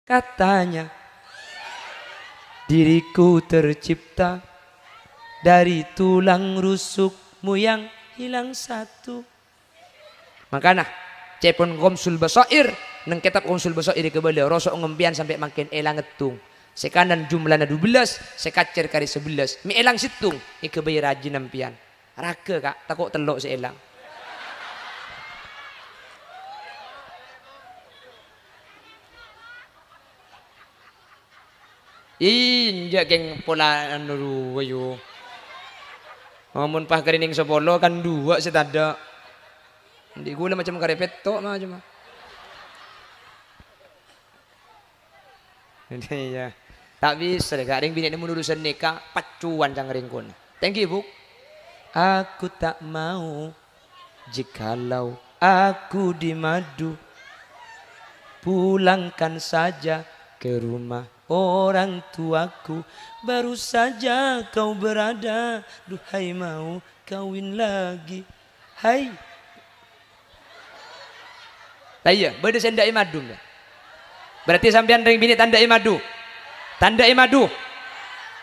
Katanya, diriku tercipta dari tulang rusukmu yang hilang satu. Makanya cepon komsul basair nang kitab komsul basair ke beliau rosok ngempian sampai makin elang ngetung. Sekanan jumlahnya 12, sekacer kali 11. Mi elang situng, ike bayi rajin nampian. Raka kak, takut telok seelang. Injak geng pola anu wayu. Amun pah kerining sepolo kan dua setada. Di gula macam karepet tok mah cuma. Ini ya. Tak bisa deh, garing bini ini urusan nikah pacuan cang ringkun. Thank you, Bu. Aku tak mau jikalau aku di madu, pulangkan saja ke rumah orang tuaku. Baru saja kau berada, duhai mau kawin lagi. Hai. Tanya, beda sendai madu enggak? Berarti sampean ring bini tandai madu. Tandai madu.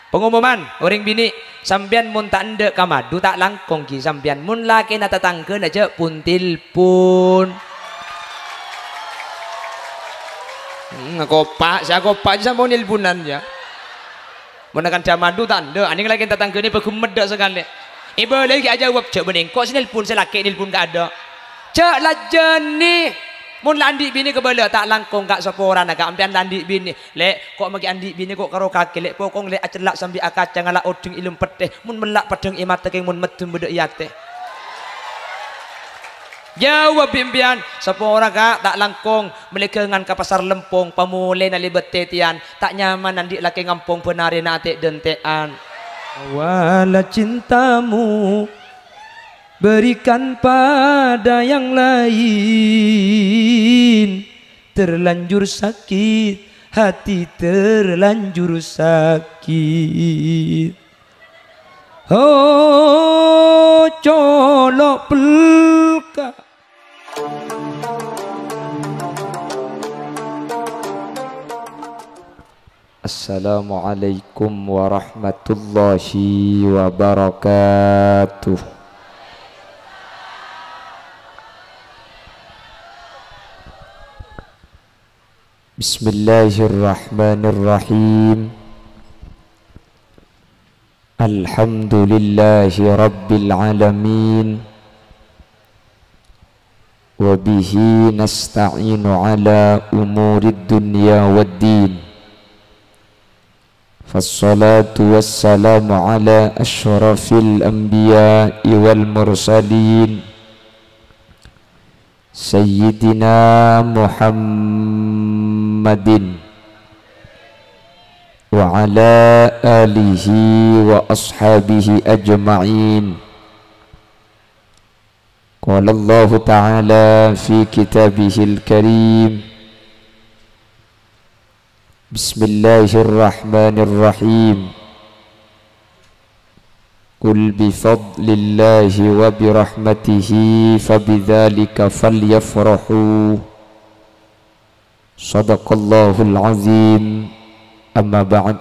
Pengumuman orang bini sampean mun tanda ka madu tak langkong ki sampean mun laki na tatangkeun aja pun tilpun. Ngakopak, saya kopak aja sama nilpunan ya. Mun akan da madu tanda, aning laki tatangkeun ni pegumedak sekali. Ibu lagi aja jawab cek bening kok sinilpun selaki nilpun gak ada. Cek lajen ni mun landi bini kebala tak langkong kak seporan agak ampian landi bini lek kok magi andi bini kok karo kaki lek pokong lek acelak sambil akacang ala odeng ilum peteh mun melak padang imate keng mun medun bedek yate jawab impian seporan kak tak langkong melekengan ke pasar lempong pamule na libet tetian tak nyaman andi laki ngampong penari nate dentean wala cintamu berikan pada yang lain. Terlanjur sakit, hati terlanjur sakit. Oh, colok pelka. Assalamualaikum warahmatullahi wabarakatuh. Bismillahirrahmanirrahim. Alhamdulillahi rabbil alamin. Wa bihi nasta'inu ala umurid dunya waddin. Fassalatu wassalamu ala asyrafil anbiya'i wal mursalin Sayyidina Muhammadin wa ala alihi wa ashabihi ajma'in. Qala Allah Ta'ala fi kitabihil karim. Bismillahirrahmanirrahim. Qul bifadlillahi wa birahmatihi fabidzalika falyafrahu. Sadaqallahul azim. Amma ba'd.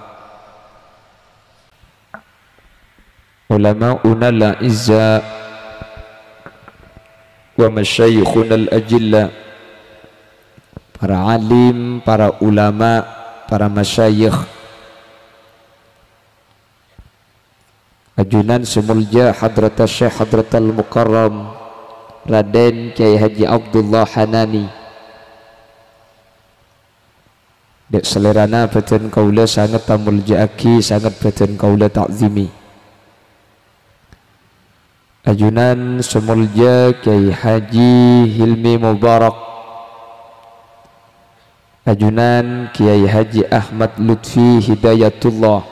Ulama'una al-izza wa masyayikhuna al-ajilla, para alim, para ulama, para masyayikh, ajunan semulja Hadrata Syekh Hadratal Mukarram Raden Kiai Haji Abdullah Hanani. Dek selerana beten kaula sangat tamulja aki, sangat beten kaula takzimi. Ajunan semulja Kiai Haji Hilmi Mubarak, ajunan Kiai Haji Ahmad Lutfi Hidayatullah,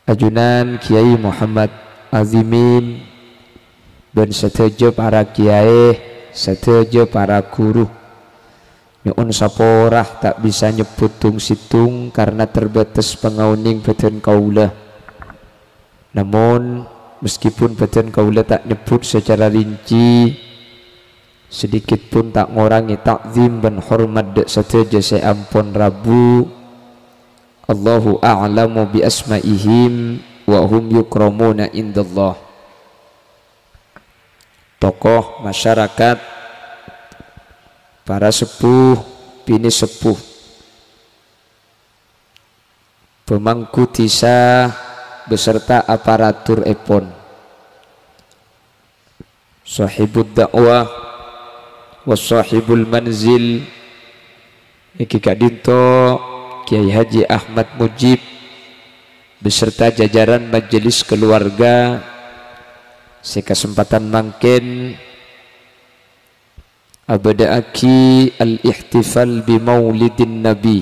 ajunan Kiai Muhammad Azimin, dan setuju para kiai, setuju para guru. Nyuun saporah tak bisa nyebutung situng karena terbatas pengauning beten kaula. Namun meskipun beten kaula tak nyebut secara rinci, sedikit pun tak ngurangi takzim dan hormat dek sateja saya ampun Rabu. Allahu a'lamu bi asma'ihim wa hum yukramuna indallah. Tokoh masyarakat, para sepuh, bini sepuh, pemangku tisah beserta aparatur epon, sahibud dakwah wasahibul manzil, iki Kak Dinto Kiai Haji Ahmad Mujib beserta jajaran majelis keluarga. Sekesempatan mangkin abadaaki al-ihtifal bi maulidin nabi.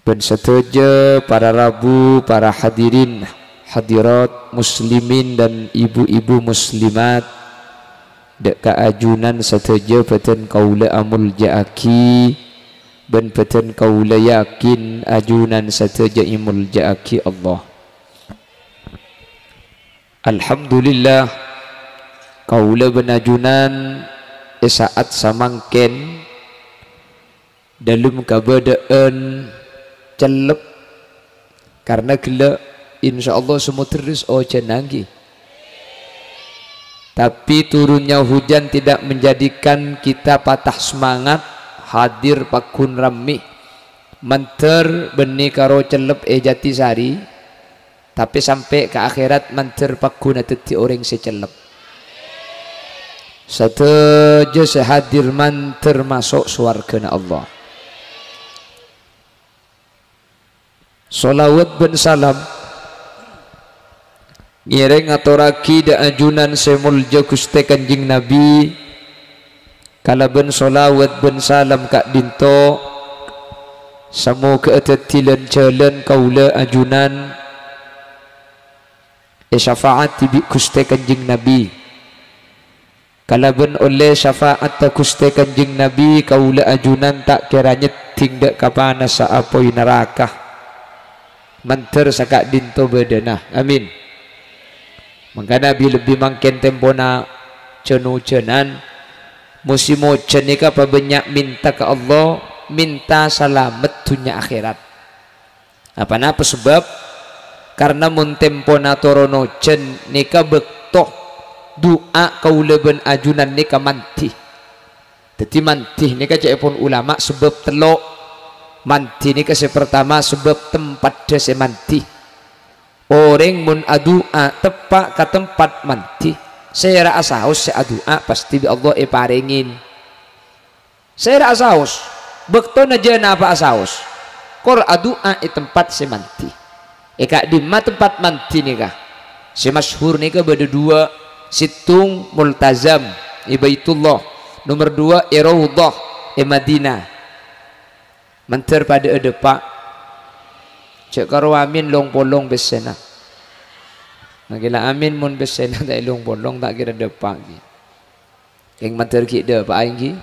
Ben setuju para rabu, para hadirin hadirat muslimin dan ibu-ibu muslimat dek kaajunan setuju peten kaula amul jaaki ben peten kaula yakin ajunan setuju imul jaaki Allah. Alhamdulillah kaula benajunan saat samangken dalam kabadaan celep karena gila insyaallah semua terus cenanggi. Tapi turunnya hujan tidak menjadikan kita patah semangat hadir pakun rami menter benih karo celep jati sari. Tapi sampai ke akhirat manter pakuna teti orang secelep. Sateja sehadir manter masuk surga Allah. Salawat ben salam ngireng aturaki da ajunan semulja Gusti Kanjeng Nabi. Kala ben salawat ben salam Kak Dinto samu keetetilan jalan kaula ajunan syafaat tibi Gusti Kanjeng Nabi. Kalaban oleh syafaat ta Gusti Kanjeng Nabi kaula ajunan tak kira nyeting dak kapana sa apoi neraka. Manter sakak dinto bedana. Amin. Mangka Nabi lebih mangken tempona cenu-cenan musimo cenika pabanyak minta ke Allah, minta selamat dunia akhirat. Apa sebab karena mun tempona torono cen nika bektoh doa kaula ben ajunan nika mantih. Dadi mantih nika cepon ulama sebab telok mantih nika pertama sebab tempat dese mantih. Orang mun adua tepak ke tempat mantih. Saya rasa haus saya adua pasti Allah paringin. Saya rasa haus bekto naja apa asaus. Kor adua tempat semantih. Eka di tempat manti nika si masyhur nika beda dua situng multazam Baitullah, nomor dua Raudhah Madinah. Manter pada depak cek karo amin long polong besena nagila amin mun besena tak long polong tak kira depak yang manter ki depak aing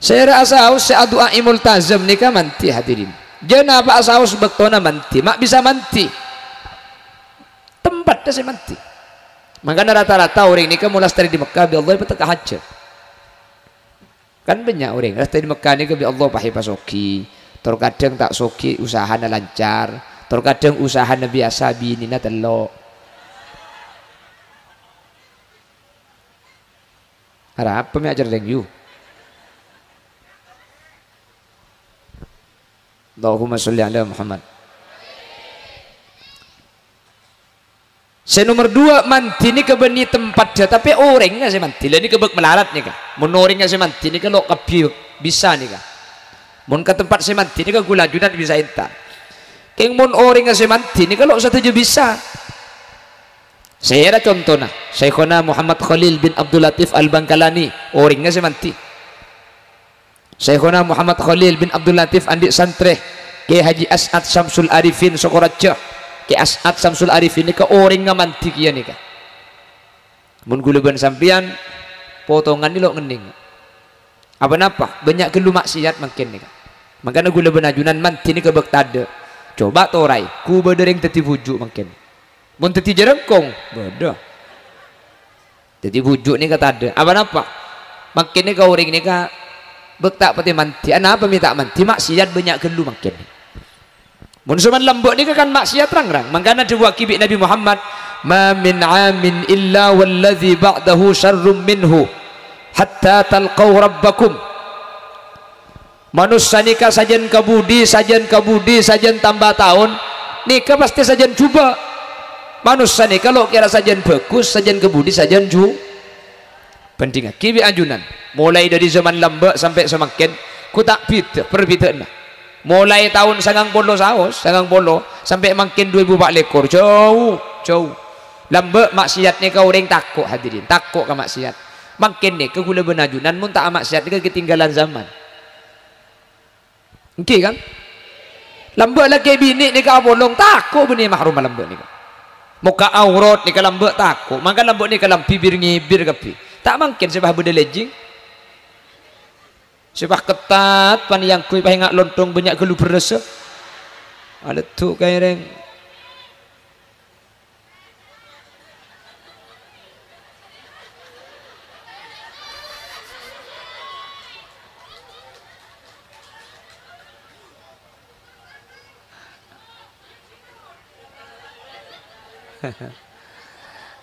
saya rasa haus doa multazam nika manti hadirin. Jangan apa asaus bektona manti, mak bisa manti. Tempatnya saya manti. Makanya rata-rata orang ini kan mulai dari di Mekah, bi Allah betul haji. Kan banyak orang, dari di Mekah ini bi Allah pahi pasoki. Terkadang tak soki, usahanya lancar. Terkadang usahanya biasa bini na telok. Harap pemiajar dengan you. Allahumma sholli ala Muhammad. Saya nomor dua manti ni kebeni tempat dia tapi orang nggak sih manti. Ini kebek melarat nih kah? Menoring nggak sih manti ni kalau kapi bisa nih kah? Mun ke tempat sih manti ni kah gula junan bisa inta. Keng mun orang nggak sih manti ni kalau satu bisa. Saya ada contohnya. Syekhona Muhammad Khalil bin Abdul Latif Al-Bangkalani orang nggak sih manti. Syekhuna Muhammad Khalil bin Abdul Latif Andi Santreh ke Haji As'ad Syamsul Arifin Sokoraja ke As'ad Syamsul Arifin ini ke orang ngamanti kia nih kah mun guluban sampian potongan ini lo ngening apa banyak gelu maksiat makin nih kah makanya guluban ajunan manti ini ke bektade coba torai ku bedereng teti bujuk makin mun teti jerengkong beda Jadi bujuk ni kata ada apa makin ni kau orang ni ka bektak pati manti apa minta manti maksiat banyak gelu makin mun suman lembut ni kan maksiat terang-terang mangkana diwaki bi Nabi Muhammad ma min amin illa wallazi ba'dahu syarrum minhu hatta talqaw rabbakum manusia nikah sajen kabudi sajen tambah tahun nikah pasti sajen cuba manusia nikah kalau kira sajen bagus sajen kabudi sajen ju penting kibi ajunan mulai dari zaman lembek sampai semakin ku tak perbedaan mulai tahun 90 sampai makin 2004 jauh lembek maksiat ni kau orang takut hadirin takut ke maksiat makin ni ke gula benajunan mun tak maksiat ni ketinggalan zaman okey kan lembek lagi bini ni kau bolong takut benih mahrum lembek ni muka aurat ni kau lembek takut maka lembek ni kalau bibir ngibir kepi tak mungkin sebab berdelejing sebab ketat pan yang kui pahingak lontong banyak gelu berasa ada tu kaireng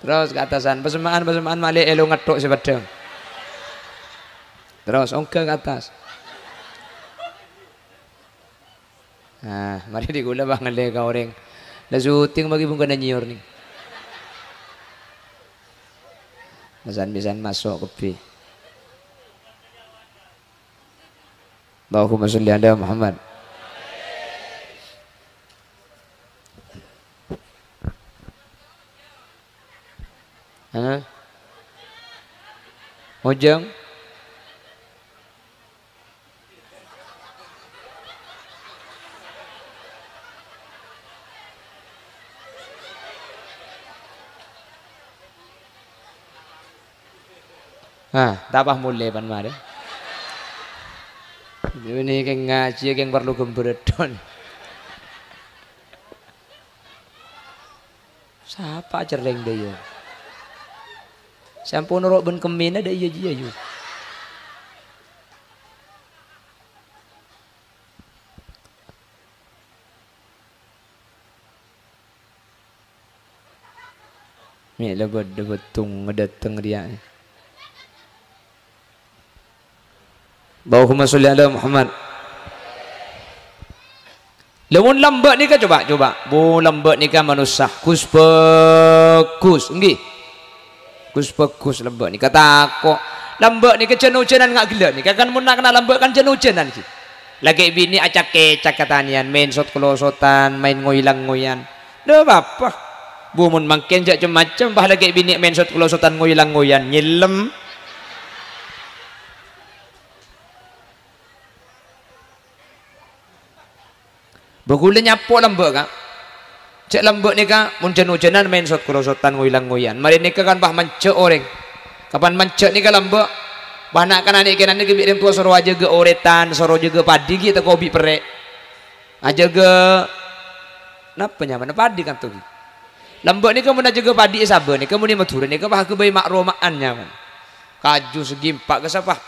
terus ke atasan persembahan malik elo ngatuk sebadang terus ongke ke atas nah mari digula banget le kau orang dah syuting bagi pun kena nyiur ni bisa masuk kopi Allahumma sholli ala Muhammad Ojeng tapah mulai pan mare ini keng ngaji keng perlu gembredon siapa cereng dia sampun rok ben kemin ada iya dia yuk ni lebet betung datang dia Allahumma sholli ala Muhammad lamun lambat ni kan coba bu lambat ni kan manusia kus bagus nggih kus bagus lambat ni kata kok lambat ni kecenu-cenan ngak gila ni kan mun nak kena lambat kan cenu-cenan ki lagi bini acak kecak katanian main sot kelosotan main ngoilang-ngoyan dah apa bu mun makin jak macam bah lagi bini main sot kelosotan ngoilang-ngoyan nyilem begule nyapo lembek kak cek lembek ni kak mun cenu-cenan main sot kelosotan ngoilang-ngoyan mari ni kan bah mancek orang kapan mancek ni kan lembek bah nak kan adik kenan ni gebik dem tua soro aja ge oretan soro juga padi kita kobi perek aja ge napa nyaman padi kan tu lembek ni kamu nak jaga padi sabar ni kamu ni matur ni ke bah ke bayi makromaan nyaman kaju segi empat ke siapa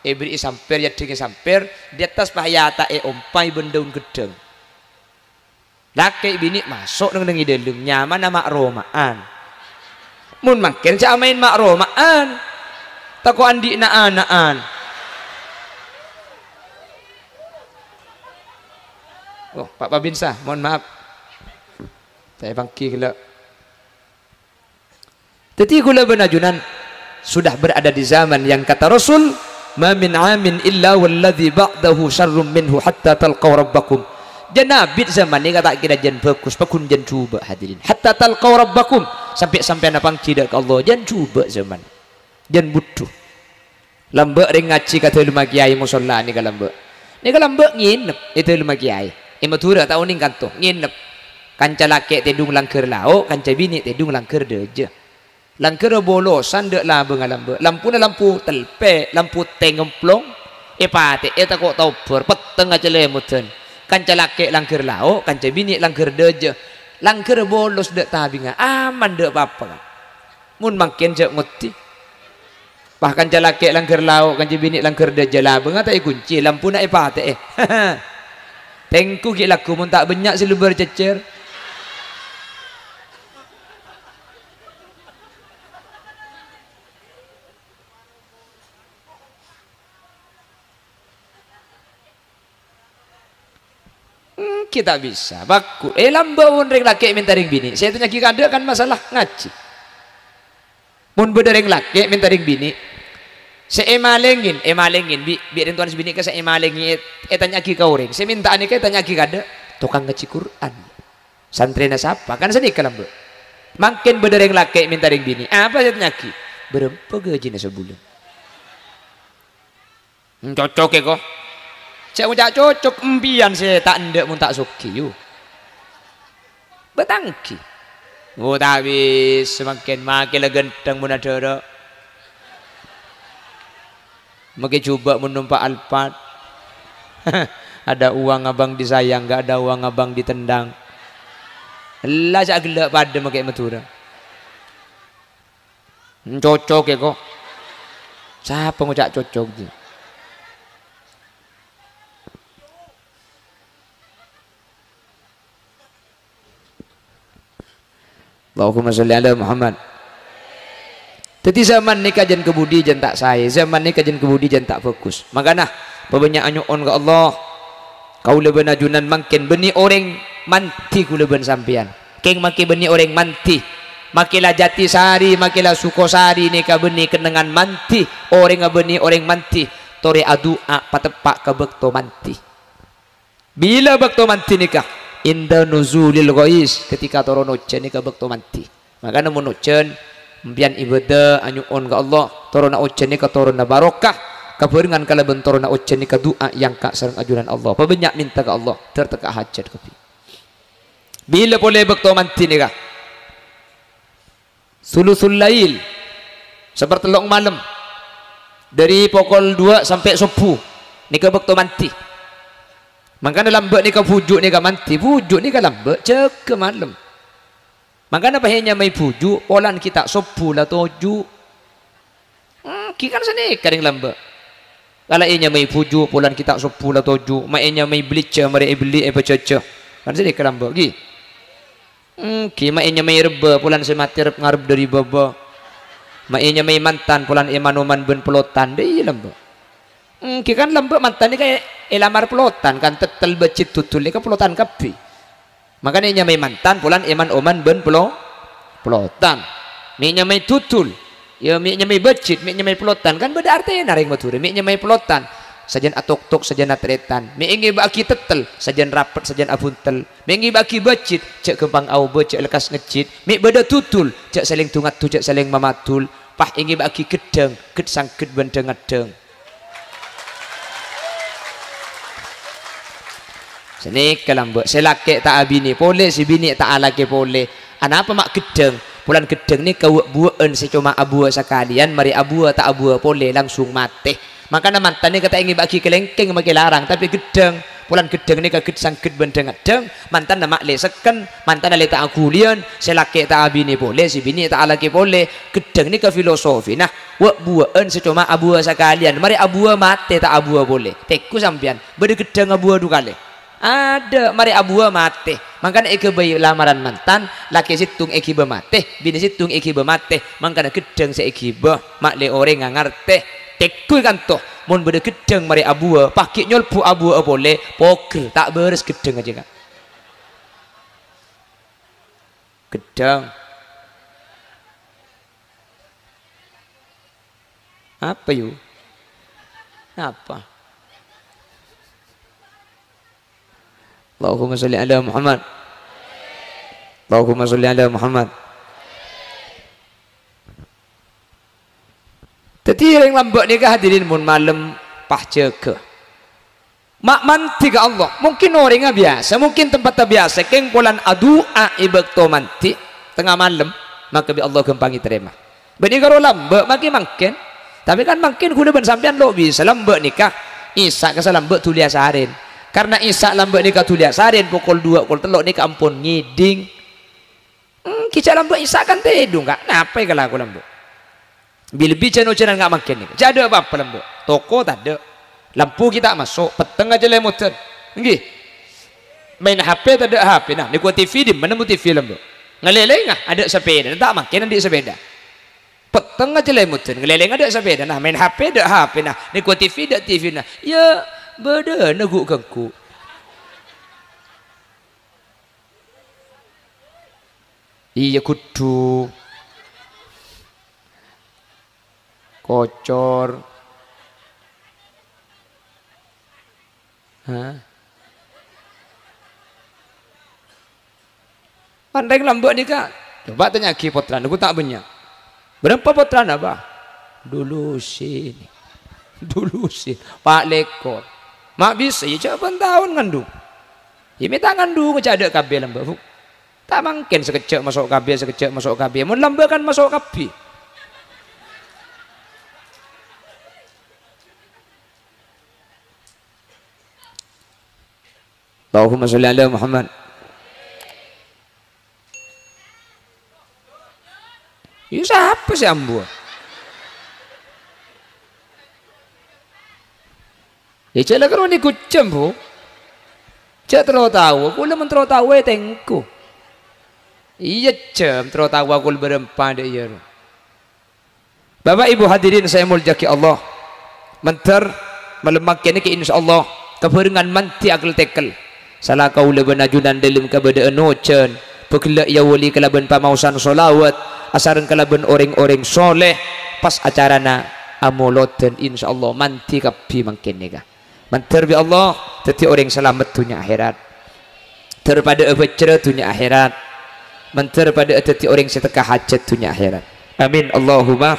beri samper ya tinggi samper di atas pahayata ompai bendaun gedeng laki bini masuk dengan dalam nyaman nama romaan mun makin cak main mak romaan tako andi anaan oh Pak Babinsa mohon maaf saya bangki gila jadi gula benajunan sudah berada di zaman yang kata Rasul ma min amin illa walladhi ba'dahu syarrum minhu hatta talqaw rabbakum janabit zaman ni kata kira jan bagus pakun jan cuba hadirin hatta talqaw rabbakum sampai napang tidak ke Allah jan cuba zaman jan butuh lambek ring ngaji kata lima kiai musalla ni kalambek nginep itu lima kiai imatura tahun ni kanto nginep kanca laki tedung langker lao kanca bini tedung langker deje langker bolosan dek lah bengalambek lampu telpe lampu tengemplong pate eta kok tau berpeteng aja lemuten kanca laki langker lao kanca bini langker deje langker bolos dek tabinga aman dek apa mun makin jak nguti bahkan jalake langker lauk kan bini langker de jala bengat ai kunci lampu nak ipate tengku ki laku mun tak banyak siluber cecer kita bisa baku lamba mun reng laki minta ring bini saya tanya ki kada kan masalah ngaji mun beda ring laki minta ring bini saya emalengin bi ring tuan bini ke saya emalengin tanya ki kau ring saya minta ani ke tanya ki kada tukang ngaji Quran santrena siapa kan sedih lamba makin beda ring laki minta ring bini apa saya tanya ki berapa gaji sebulan cocok ya kok saya ucap cocok empian saya tak ndak mun tak suki you betangki oh tak habis semakin makin genteng mun ada makin coba menumpak Alphard ada uang abang disayang enggak ada uang abang ditendang lah jak gelak pada makin matura cocok ya kok siapa ngucap cocok je Allahumma sholli ala Muhammad. Jadi zaman ni kajian kebudi jan tak saya, zaman ni kajian kebudi jan tak fokus. Makana banyak anyuon ke Allah. Kau leben ajunan makin beni orang manti ku leben sampian. Keng makin beni orang manti. Makilah jati sari, makilah sukosari ni ka beni kenangan manti. Orang beni orang manti. Tore adua patepak ke bekto manti. Bila bekto manti nikah? Inda nuzulil ghais ketika turun hujan ni kabak tu mati maka namun hujan mbian ibadah anyuon ke Allah turun hujan ni ka turun barokah kaberengan kala benturun hujan ni ka doa yang kak sareng ajunan Allah pabanyak minta ke Allah terteka hajat kopi bila boleh bakto mati ni kah sulusul lail sepertelok malam dari pukul 2 sampai subuh ni kabak tu mati makanya lambat ni kau pujuk ni kau manti pujuk ni kau lambat cek ke malam makanya bahayanya mai pujuk polan kita sopu lah toju kikan sana kadang lambat kalau ianya mai pujuk polan kita sopu lah toju mainnya mai belica mari beli apa cecah kan sana ke lambat gi mainnya mai reba polan semati ngarep dari baba mainnya mai mantan polan emanoman ben pelotan deh lambat kan lambat mantan ni kayak elamar pelotan kan tetel becit tutul ni kan pelotan kapi makanya nyamai mantan pulan eman oman ben pelotan mi nyamai tutul ya mi nyamai becit mi nyamai pelotan kan beda arti naring matur mi nyamai pelotan sajen atok-tok sajen atretan mi ingi baki tetel sajen rapet sajen abuntel mi ingi baki becit cek kembang aubo cek lekas ngecit mi beda tutul cek saling tungat tu cek saling mamatul pah ingi baki gedeng ged sangket bendeng ngedeng sini kelambak selake tak abini boleh si bini tak alake boleh apa mak gedeng pulan gedeng ni kau buan secuma abua sekalian mari abua tak abua boleh langsung mati makanya mantan ni kata ingin bagi kelengkeng bagi larang tapi gedeng pulan gedeng ni kaged sangket bendeng gedeng mantan nak le seken mantan le tak akulian selake tak abini boleh si bini tak alake boleh gedeng ni ke filosofi nah buan secuma abua sekalian mari abua mati tak abua boleh teku sampian beda gedeng abua dua kali ada mari abua mate makanya eke bayi lamaran mantan laki situng eki mate bini situng eki mate makanya gedeng se eki mak le orang ngarte tekui kanto mun beda gedeng mari abua pakai nyolpu abua boleh poker tak beres gedeng aja kan gedeng apa yuk apa Allahumma sholli ala Muhammad Allahumma sholli ala Muhammad jadi yang lambat ni ke hadirin mun malam pah ceke mak manti ke Allah mungkin orangnya biasa mungkin tempatnya biasa keng polan adua ibakto manti tengah malam maka bi Allah gempangi terima bani karo lambat makin tapi kan makin kuda ben sampean lo bisa lambat nikah isa ke lambat tulia saharin karena isa lambat nikah tulia saharin pukul 2 pukul 3 nikah ampun ngiding kicak lambat isa kan tedung kak napa kalau aku lambat Lebih channel-channel nggak makin ni. Jadi ada apa lembut? Toko tak ada. Lampu kita masuk, peteng aja lemutan. Nggih. Main HP tak ada HP nah. Ni ku TV di mana mu TV lembut. Ngeleleng ada sepeda, tak makin nanti sepeda. Peteng aja lemutan, ngeleleng ada sepeda nah. Main HP ada HP nah. Ni ku TV ada TV nah. Ya beda neguk kengku. Iya kudu kocor. Hah? Pandai lambak ni kak. Coba tanya ki potran, aku tak banyak. Berapa potran apa? Dulu sini. Pak lekor. Mak bisa ya coba tahun ngandung. Ya minta ngandung aja ada kabel lambak. Tak mungkin sekejap masuk kabel, sekejap masuk kabel. Mun lambak kan masuk kabel. Allahumma sholli ala Muhammad. Ya siapa sih ambu? Ya cela kalau ni kucem bu. Cak terlalu tahu, aku lemon terlalu tahu tengku. Iya cem terlalu tahu aku berempat dia. Bapak Ibu hadirin saya muljaki Allah. Mentar melemakkan ke insyaallah keberengan manti akal tekel. Salah kau leben ajunan dalam keberadaan nochen. Pekelak ya wali kelaban pamausan solawat. Asaran kelaban orang-orang soleh. Pas acarana amoloten insyaallah manti kapi makin nikah. Mentar bi Allah teti orang selamat dunia akhirat. Terpada apa dunia akhirat. Mentar pada teti orang sedekah hajat dunia akhirat. Amin Allahumma.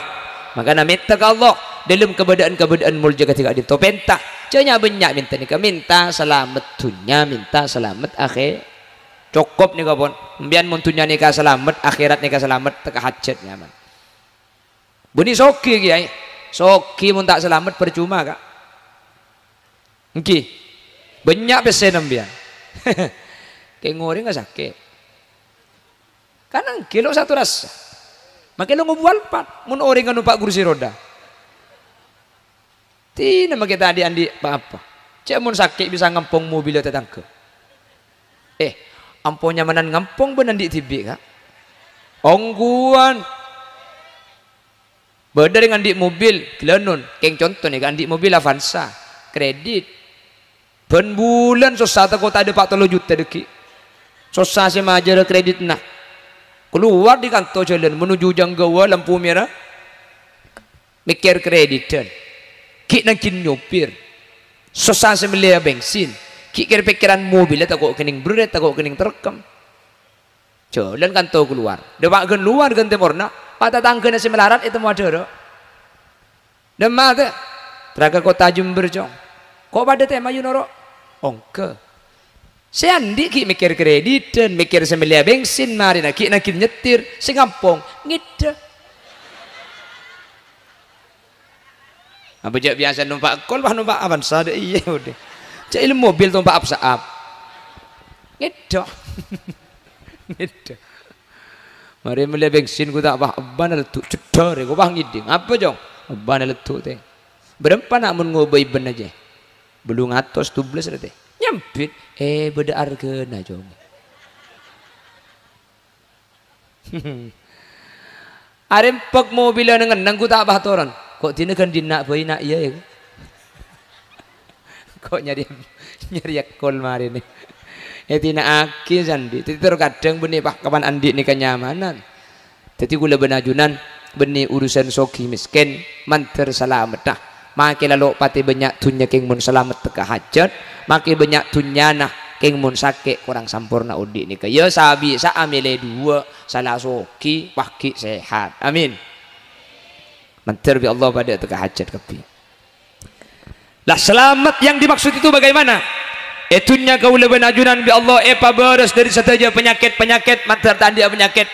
Maka nak minta ke Allah dalam keadaan mulja ketika di topenta. Jangan banyak minta ni, minta selamat dunia, minta selamat akhir. Cukup ni kapon. Biar muntunya ni ka selamat, akhirat ni ka selamat, teka hajat nyaman. Bunyi soki kiai. Soki mun tak selamat percuma kak. Okey. Banyak pesen ambian. Kayak ngori enggak sakit. Karena kilo satu rasa. Makin lo ngobual pat. Mun orang kan numpak kursi roda. Tina makita andi apa? Cek mun sakit bisa ngampung mobil tetangga. Ampunya manan ngampung benan di tibi kak. Ongguan. Beda dengan di mobil Glenun. Keng contoh nih kan di mobil Avanza. Kredit. Ben bulan susah tak kota ada 40 juta deki. Susah sih majar kredit nah. Keluar di kantor jalan menuju Janggawa lampu merah. Mikir kreditan. Kik nakin nyopir. Susah semelia bensin. Kikir pikiran mobil takut kening berat, takut kening terekam. Jalan kantor keluar. Depak gen luar gen timur nak. Pada tangga nasi melarat itu mau ada. Demam tu. Teraga kota Jember jong. Kok pada tema Yunoro? Ongke. Saya andi ki mikir kreditan, mikir semelia bensin mari nak nakin nyetir, si ngampong ngida. Apa je biasa numpak kol, bah numpak Avanza deh iya udah. Cak ilmu mobil numpak apsaap. Ngida. Ngida. Mari melia bensin ku tak bah ban letuk cedar ku bah ngiding. Apa jong? Ban letuk teh. Berapa nak mun ngobai ben aja. Belum atos 12 teh. Nyampit beda harga na jong. Arempek mobil dengan nangku tak bah toran. Kok tina kan dinak bayi nak iya. Kok nyari akol mari ni. Tina aki sandi. Tadi terkadang benih pak kapan andi ni kenyamanan. Tadi gula benajunan benih urusan soki miskin manter selamat dah. Makin lalu pati banyak tunya keng mun selamat teka hajat, makin banyak tunya nah keng mun sakit kurang sampurna udi ni kaya sabi sa amile dua salah soki paki sehat. Amin. Manter bi Allah pada teka hajat kepi. Lah selamat yang dimaksud itu bagaimana? Etunya kau lebih najunan bi Allah pabaras dari setaja penyakit manter tandi penyakit.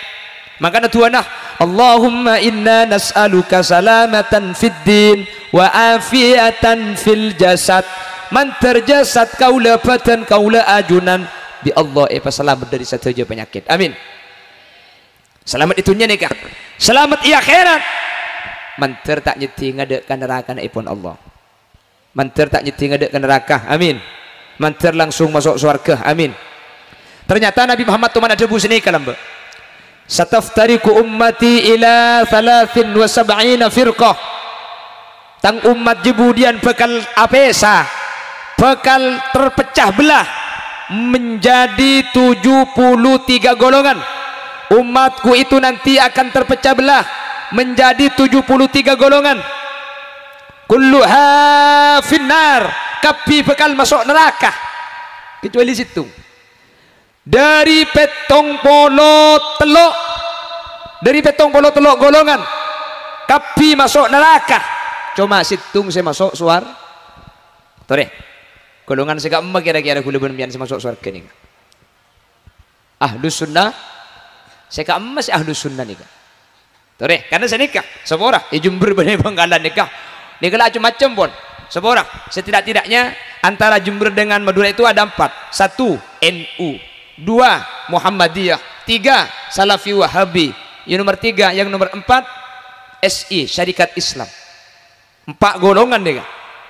Makanya tuanah Allahumma inna nas'aluka salamatan fid din wa afiatan fil jasad. Mantar jasad kaula batan kaula ajunan bi Allah selamat dari setaja penyakit. Amin. Selamat itunya nikah. Selamat i akhirat. Menter tak nyeti ngadek ke neraka naipun Allah. Menter tak nyeti ngadek ke neraka. Amin. Menter langsung masuk surga. Amin. Ternyata Nabi Muhammad tu mana debu sini kalam. Sataftariku ummati ila 73 firqah. Tang umat jebudian bekal apesa, bekal terpecah belah menjadi 73 golongan. Umatku itu nanti akan terpecah belah menjadi 73 golongan. Kulluha finnar, kapi bekal masuk neraka kecuali situ. Dari petong polo telok, dari petong polo telok golongan kapi masuk neraka, cuma situng saya masuk suar tore golongan saya emma kira-kira kula ben saya masuk suar kening ahlus sunnah saya emma si ahlus sunnah nih tore karena saya nikah seorang Jember bener Bangkalan nikah macam-macam pun seorang setidak-tidaknya antara Jember dengan Madura itu ada 4. 1 NU, 2 Muhammadiyah, 3 Salafi Wahabi, yang nomor 3, yang nomor 4 SI Syarikat Islam. 4 golongan deh kan.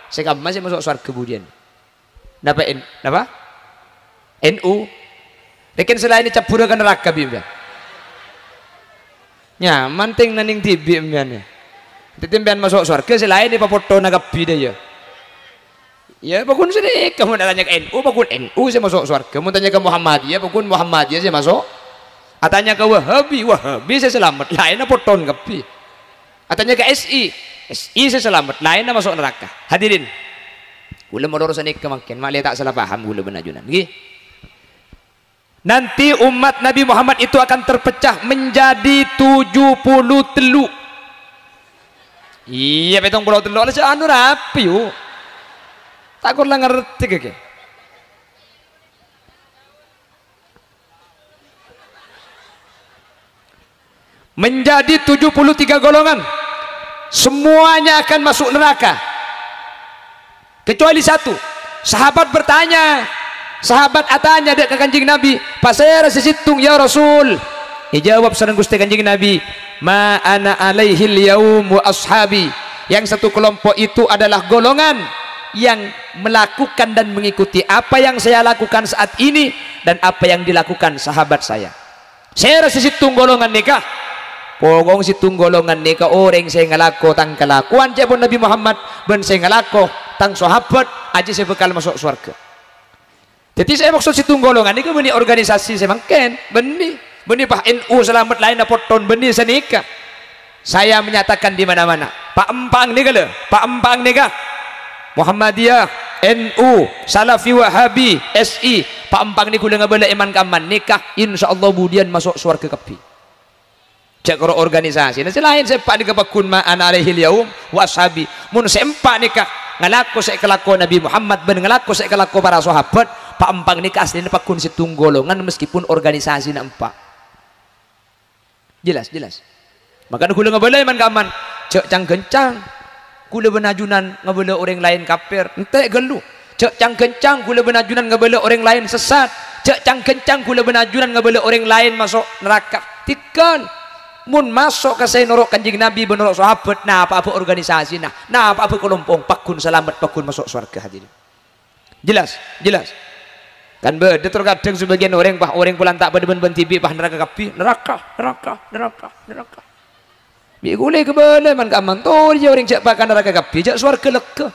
Saya masih masuk surga kemudian. Napa NU. Lekin selain ini capurakan neraka bimba. Nya manting naning tibi mbian. Titimbian masuk surga selain ini papoto nagapi deh ya. Ya pakun sini kamu tanya ke NU, pakun NU saya masuk surga. Kamu tanya ke Muhammadiyah, pakun Muhammadiyah saya masuk. Atanya ke Wahabi, Wahabi saya selamat. Lainnya poton kapi. Atanya ke SI saya selamat. Lainnya masuk neraka. Hadirin, gula mau urusan ini kemakin malah tak salah paham gula benajunan. Nanti umat Nabi Muhammad itu akan terpecah menjadi 73. Iya betong pulau teluk lah anu rapi yuk. Takut lah ngerti ke? Menjadi 73 golongan. Semuanya akan masuk neraka. Kecuali 1. Sahabat bertanya. Sahabat atanya dek ke Kanjeng Nabi, "Pas saya rasa situng ya Rasul." Dijawab sareng Gusti Kanjeng Nabi, "Ma ana alaihil yaum wa ashabi." Yang satu kelompok itu adalah golongan yang melakukan dan mengikuti apa yang saya lakukan saat ini dan apa yang dilakukan sahabat saya. Saya rasa situng golongan nikah. Pogong situng golongan nikah orang saya ngalako tang kelakuan jepun Nabi Muhammad ben saya ngalako tang sahabat aja saya bekal masuk surga. Jadi saya maksud situng golongan nikah beni organisasi saya mangken beni pah NU selamat lain poton beni senikah. Saya menyatakan di mana-mana Pak Empang nikah le, Pak Empang nikah Muhammadiyah, NU, Salafi Wahabi, SI, Pak Empang ni kula ngabala iman kaman nikah insyaallah budian masuk surga kapi. Cek karo organisasi. Nah selain saya pak dikapakun ma ana alaihil yaum wa ashabi. Mun sempak nikah ngalako saya kelako Nabi Muhammad ben ngalako saya kelako para sahabat, Pak Empang nikah aslinya pakun situng golongan meskipun organisasi na empak. Jelas. Maka kula ngabala iman kaman cek cang gencang kula benajunan ngabela orang lain kafir ente gelu cek cang kencang kula benajunan ngabela orang lain sesat cek cang kencang kula benajunan ngabela orang lain masuk neraka tikal mun masuk ke saya norok Kanjeng Nabi benorok sahabat nah apa organisasi nah apa kelompok pakun selamat pakun masuk surga hadirin. Jelas kan beda terkadang sebagian orang pulang tak pada ben tibi pah neraka kapi neraka Bigulai kebala man kaman to dia orang cak pakan neraka kapi cak surga lega.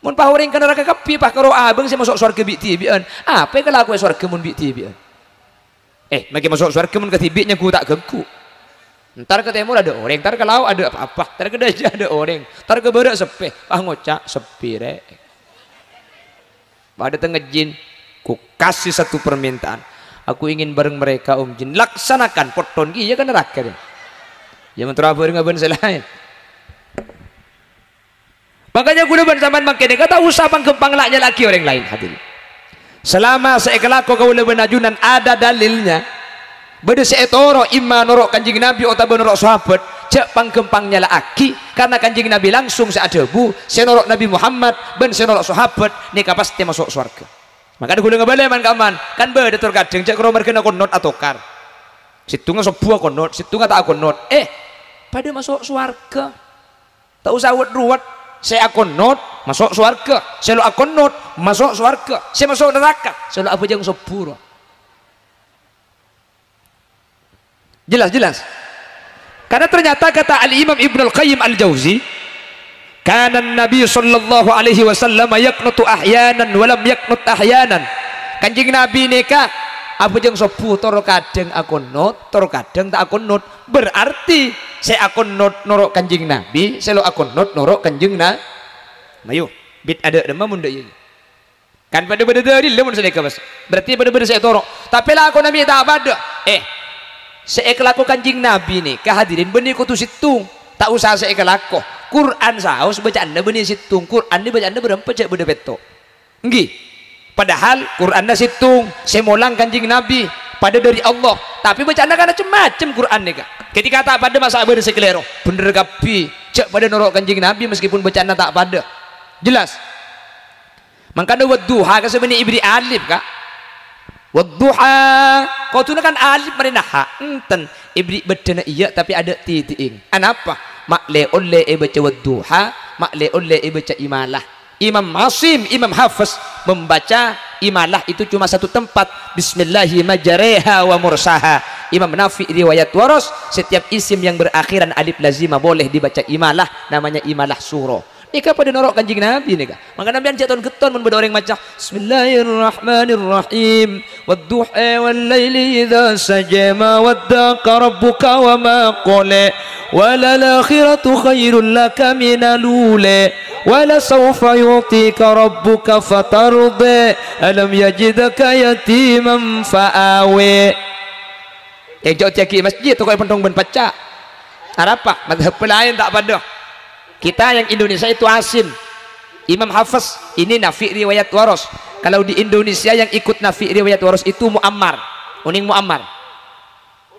Mun pah orang kan neraka kapi pah karo abang saya masuk surga bi tibian. Apa kalau aku surga mun bi tibian? Magi masuk surga mun ketibiknya ku tak gengku. Ntar ke timur ada orang, ntar ke laut ada apa-apa, ntar ke dajah ada orang, ntar ke barat sepi, pah ngocak sepi rek. Pada tengah jin, ku kasih satu permintaan. Aku ingin bareng mereka Jin laksanakan poton iya kan neraka dia. Ya menterabar ngaben selain. Makanya gula ban zaman makin kata usah pangkempang laknya lagi orang lain hadirin. Selama saya kelako kau lebih najunan ada dalilnya. Beda saya toro imma norok Kanjeng Nabi atau norok sahabat cek pangkempangnya laki karena Kanjeng Nabi langsung seadebu saya norok Nabi Muhammad ben saya norok sahabat nikah pasti masuk surga. Maka gula ngabale man kaman kan beda terkadang cek romer kena konot atau kar. Situngnya sebuah konot, situngnya tak konot. pada masuk surga. Tak usah ruwet. Saya akonot masuk surga. Saya lo akonot masuk surga. Saya masuk neraka. Saya lo apa jang sepura. Jelas. Karena ternyata kata Al-Imam Ibnu Al-Qayyim Al-Jauzi, kana Nabi sallallahu alaihi wasallam yaqnutu ahyanan wa lam yaqnut ahyanan. Kanjeng Nabi neka apa jeng sepuh toro kadang akonot, toro kadang tak akonot. Berarti saya akonot norok kanjeng Nabi, saya lo akonot norok kanjeng na. Mayu, bid ada demam munda ieu. Kan pada dari lemun sedeka bas. Berarti pada saya toro. Tapi lah aku Nabi tak pada. Saya kelaku kanjeng Nabi nih, kehadirin benih kutu situng. Tak usah saya kelaku. Quran saus bacaan benih situng. Quran ini bacaan berempat cek beda beto. Nggih. Padahal Quran situng. Saya molang kanjeng Nabi pada dari Allah. Tapi bacaan kan macam-macam Quran nih kak. Ketika tak pada masa bener sekelero. Bener kapi. Cek pada norok kanjeng Nabi meskipun bacaan tak pada. Jelas. Makanya wadduha kan sebenarnya ibri alif kak. Wadduha kau tu kan alif merinaha enten ibri bedana iya tapi ada titing anapa makle oleh baca wadduha makle oleh baca imalah. Imam Asim Imam Hafiz membaca imalah itu cuma satu tempat, bismillahi majreha wa mursaha. Imam Nafi riwayat waros setiap isim yang berakhiran alif lazima boleh dibaca imalah, namanya imalah surah. Nika pada norok kanjeng Nabi nika. Maka Nabi anjeton keton mun beda orang maca Bismillahirrahmanirrahim. Wadduha wal laili idza sajama waddaka rabbuka wa ma qala walal akhiratu khairul laka minal ula wala sawfa yu'tika rabbuka fatarda alam yajidaka yatiman fa'awe. Ejot caki masjid tu kau pentong ben paca. Arapa mazhab lain tak pada. Kita yang Indonesia itu Asim Imam Hafiz ini Nafi riwayat waros. Kalau di Indonesia yang ikut Nafi riwayat waros itu Muammar. Uning Muammar.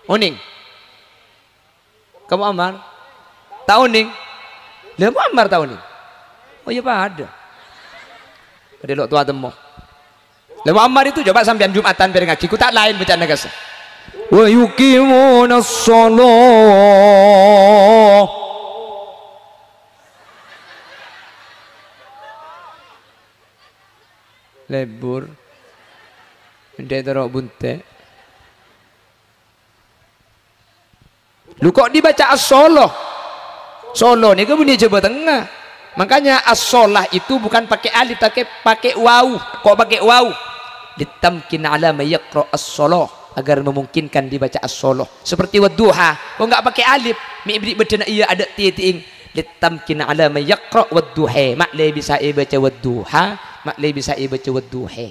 Uning. Kamu Ammar? Tahu Uning? Lah Muammar tahu Uning. Oh iya Pak ada. Ada lo tua temu. Lah Muammar itu coba sampean Jumatan bareng ngaji. Ku tak lain bacaan nagas. Wa yuqimunas shalah. Lebur ndek terok bunte lu kok dibaca as-sholah solo nih bunyi Jawa Tengah. Makanya as-sholah itu bukan pakai alif tapi pakai waw. Kok pakai waw? Ditamkin ala mayaqra as-sholah, agar memungkinkan dibaca as-sholah. Seperti wadduha kok nggak pakai alif mi ibri bedana iya ada titing. Ditamkin ala mayaqra wadduha makle bisa baca wadduha makle bisa baca wadduha.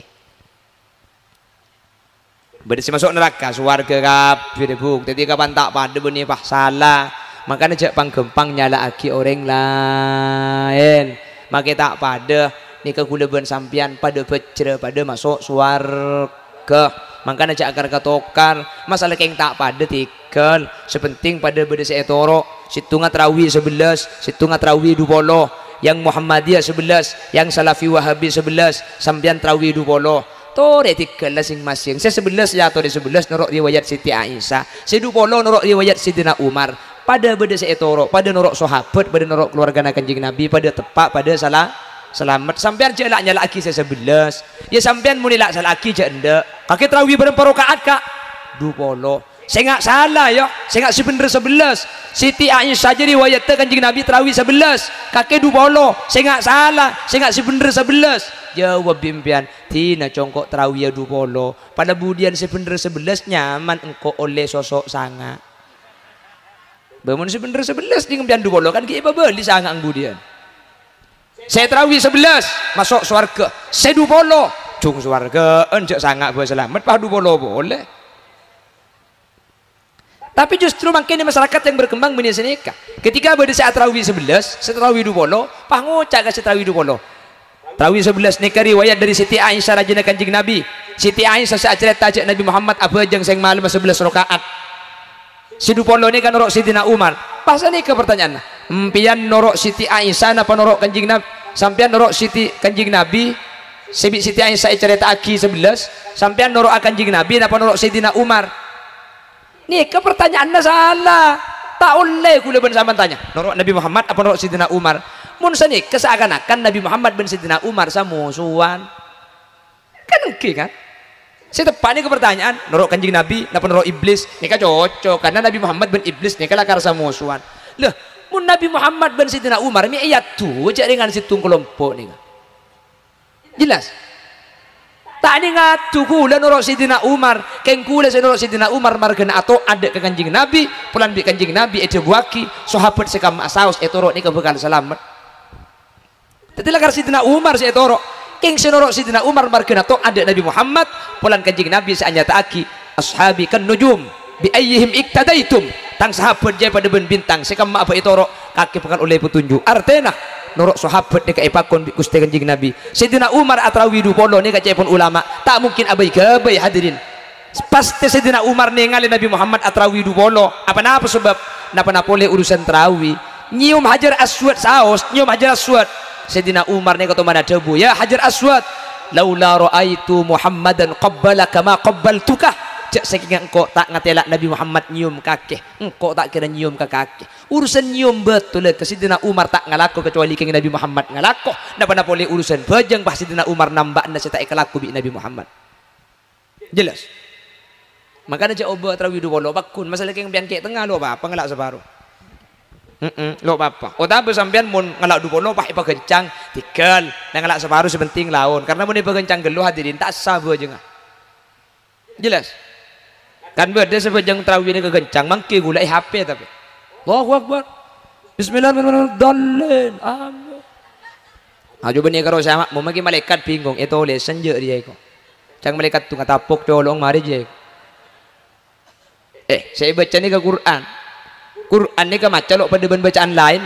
Berarti masuk neraka suwarga kabeh buk. Dadi kapan tak pada benih pah salah. Makanya jak panggempang nyala aki orang lain. Maka tak pada ni kegulaban sampian pada becre pada masuk suwarga. Makanya jak akar katokar masalah keng tak pada tikel. Sepenting pada beda seetoro situnga tarawih 11, situnga tarawih 20. Yang Muhammadiyah 11, yang Salafi Wahabi 11, sampean tarawih 20. Tore tikel masing-masing. Saya 11 ya tore 11 norok riwayat Siti Aisyah. Saya 20 norok riwayat Sidina Umar. Pada beda seetoro, pada norok sahabat, pada norok keluarga Kanjeng Nabi, pada tepak, pada salah selamat. Sampean je lak nyala aki saya 11. Ya sampean muni lak salah aki je ndak. Kaki tarawih berapa rakaat kak? 20. Saya nggak salah ya, saya nggak sebener 11. Siti Aisyah jadi riwayat Kanjeng Nabi tarawih 11, kakek 20. Saya nggak salah, saya nggak sebener 11. Jawab pimpian, tina congkok tarawih 20. Pada budian sebener 11 nyaman engkau oleh sosok sanga. Bangun sebener 11 di ngempian 20 kan kita beli sanga budian. Saya tarawih 11 masuk swarga. Saya 20 cung swarga enjek sanga bae selamat pah 20 boleh. Tapi justru makanya masyarakat yang berkembang menyeseka. Ketika pada saat tarawih 11, tarawih 20, pah ngocak ke tarawih 20. Tarawih 11 nikah riwayat dari Siti Aisyah rajana Kanjeng Nabi. Siti Aisyah saat cerita ajak Nabi Muhammad apa jang seng malam 11 rakaat. Si 20 ni kan norok Sidina Umar. Pas ni ke pertanyaan. Empian norok Siti Aisyah napa norok Kanjeng Nabi? Sampean norok Siti Kanjeng Nabi. Siti Aisyah cerita aki 11, sampean norok Kanjeng Nabi napa norok Sidina Umar? Nih ke pertanyaannya salah. tak oleh kula ben sampean tanya norok Nabi Muhammad apa norok Sidina Umar mun sani keseakan-akan Nabi Muhammad ben Sidina Umar samusuhan kan oke kan saya tepatnya ke pertanyaan norok kanjeng Nabi napa norok iblis nika cocok karena Nabi Muhammad ben iblis nika lakar samusuhan lah mun Nabi Muhammad ben Sidina Umar mi ayat tu cak dengan situng kelompok nika jelas tak ni ngatu kula norok Sidina Umar keng kula saya norok Sidina Umar margana atau ada ke kanjeng Nabi pulan bi kanjeng Nabi itu buaki sahabat sekam saus etorok ni kebekal selamat tadi lakar Sidina Umar saya torok keng saya norok Sidina Umar margana atau ada Nabi Muhammad pulan kanjeng Nabi saya nyata aki ashabi kan nujum bi ayyihim iktadaitum tang sahabat jaya pada ben bintang sekam apa etorok kaki pekan oleh petunjuk artena norok sahabat ni kaipakon bi Gusti kanjeng Nabi Sayyidina Umar atrawi du polo ni kacepon ulama tak mungkin abai ke hadirin pasti Sayyidina Umar ni ngali Nabi Muhammad atrawi du polo apa sebab napa boleh urusan tarawih nyium hajar aswad saos nyium hajar aswad Sayyidina Umar ni kata mana debu ya hajar aswad laula raaitu Muhammadan qabbalaka ma qabbaltuka cak saking engkau tak ngatela Nabi Muhammad nyium kaki engkau tak kira nyium ke kaki urusan nyium betul ke Sidina Umar tak ngalako kecuali keng Nabi Muhammad ngalako napa boleh urusan bajang bah Sidina Umar nambah anda saya tak ikalaku bi Nabi Muhammad jelas makanya cak obat tarawih dulu lo bakun masalah keng biang kek tengah lo apa ngelak separuh lo apa oh tapi sampean mun ngelak dulu lo pak ipa kencang tikal dan ngelak separuh sebenting laun karena mun ipa kencang geluh hadirin tak sabar jenga jelas kan beda sebajang tarawih ini kegencang mangke gulai HP tapi Allahu Akbar Bismillahirrahmanirrahim amin ajo benih karo sama mau magi malaikat bingung itu oleh senja dia iko cang malaikat tu ngatapok tolong mari je saya baca ni ke Quran ni ke maca lo pada bacaan lain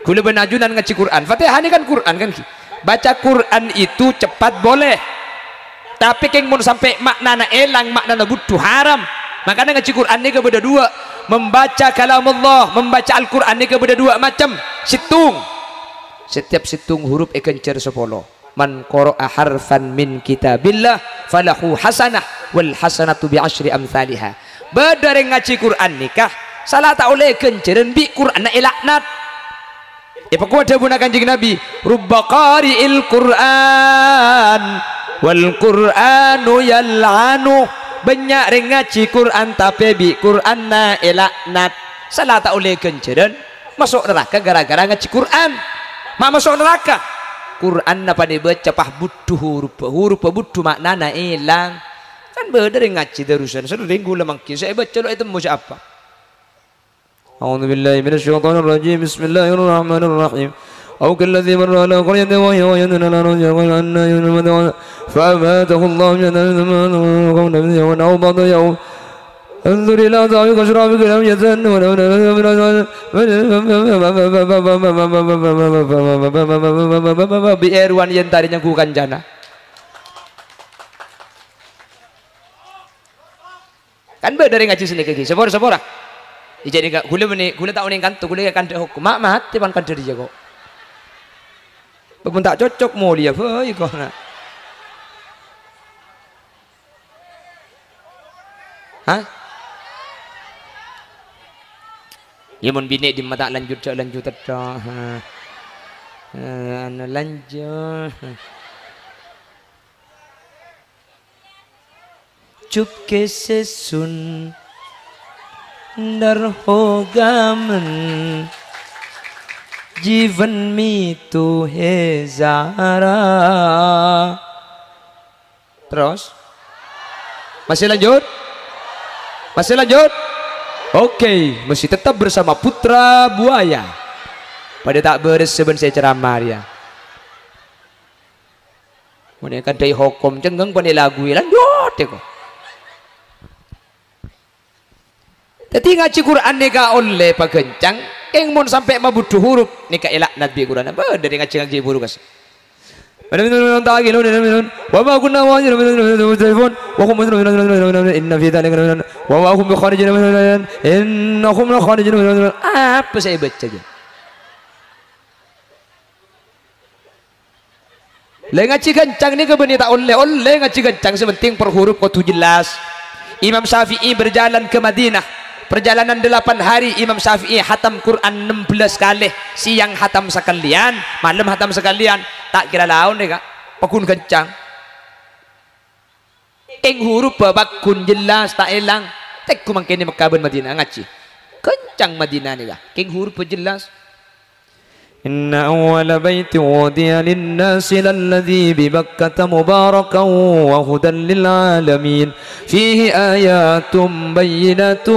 kula ben ajunan ngaji Quran Fatihah ni kan Quran kan baca Quran itu cepat boleh tapi keng mun sampai maknana elang maknana butuh haram makanya ngaji Quran ni ke beda dua membaca kalam Allah membaca Al-Quran ni ke beda dua macam situng setiap situng huruf kencer 10 man qara'a harfan min kitabillah falahu hasanah wal hasanatu bi asyri amsalha beda ngaji Quran nikah salah tak oleh kenceran bi Quran na elaknat pokok ada guna kanjeng Nabi rubba qari'il Quran wal Qur'anu yal'anu banyak ngaji Quran tapi bi Quran na elaknat salah tak oleh kenceran masuk neraka gara-gara ngaji Quran masuk neraka Quran na pada baca pah butuh huruf butuh maknana elang kan beda ngaji terusan sering gula mangki saya baca lo itu mau apa A'udzu billahi minasyaitonir rajim bismillahirrahmanirrahim أو كالذي مر على قرية وهي ويد لا رجع أن ينمد فأماته الله من أو بعض يوم انظر إلى ضعيف أشرابك لم يزن Erwan yang tadinya ku kancana kan dari ngaji sini kaki sepora jadi gak gula tak uning kantu gula kan hukum mak tiban kan dari jago pun tak cocok mau dia boy kok nak hah ya mun bini di mata lanjut dah lanjut chup ke se sun dar hoga man जीवन में तो है Zara terus masih lanjut oke masih tetap bersama Putra Buaya pada tak beres seben saya ceramah ya mereka dari hukum cenggeng pada lagu lanjut kok tapi ngaji Quran nega oleh pagencang eng mon sampai mabutuh huruf nika elak nabi Quran apa dari ngaji buruk kas wa ma kunna telefon wa hum inna fi dzalika wa hum kharijun innahum la kharijun apa saya baca aja le ngaji kencang ni ke beni tak oleh ngaji kencang sepenting per huruf kau tu jelas Imam Syafi'i berjalan ke Madinah perjalanan 8 hari Imam Syafi'i hatam Quran 16 kali, siang hatam sekalian, malam hatam sekalian, tak kira laun deh kak, pakun kencang, huruf bakun jelas tak elang, tek ku mangkene Mekah ben Madinah ngaji, kencang Madinah nih kak, huruf jelas. إن أول بيت وضع للناس للذي ببكة مباركا وهدى للعالمين فيه آيات بينات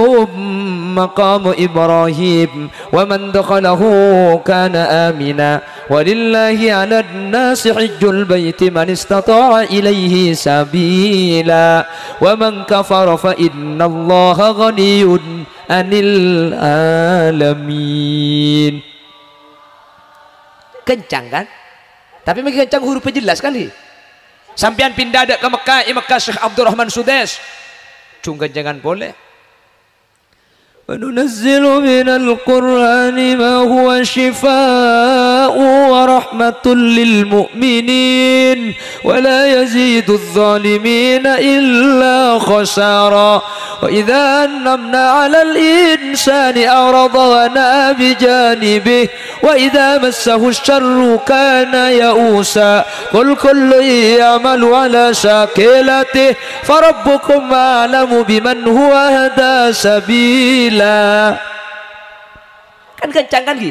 مقام إبراهيم ومن دخله كان آمنا ولله على الناس حج البيت من استطاع إليه سبيلا ومن كفر فإن الله غني عن العالمين. Kencang kan, tapi makin kencang hurufnya jelas kali. Sampian pindah ke Mekah, Mekah Syekh Abdurrahman Sudes, cuma jangan boleh. وننزل من القرآن ما هو شفاء ورحمة للمؤمنين ولا يزيد الظالمين إلا خسارا وإذا أنعمنا على الإنسان أعرض ونأى بجانبه وإذا مسه الشر كان يئوسا قل كل يعمل على شاكلته فربكم أعلم بمن هو أهدى سبيلا. Kan kencang kan Ki?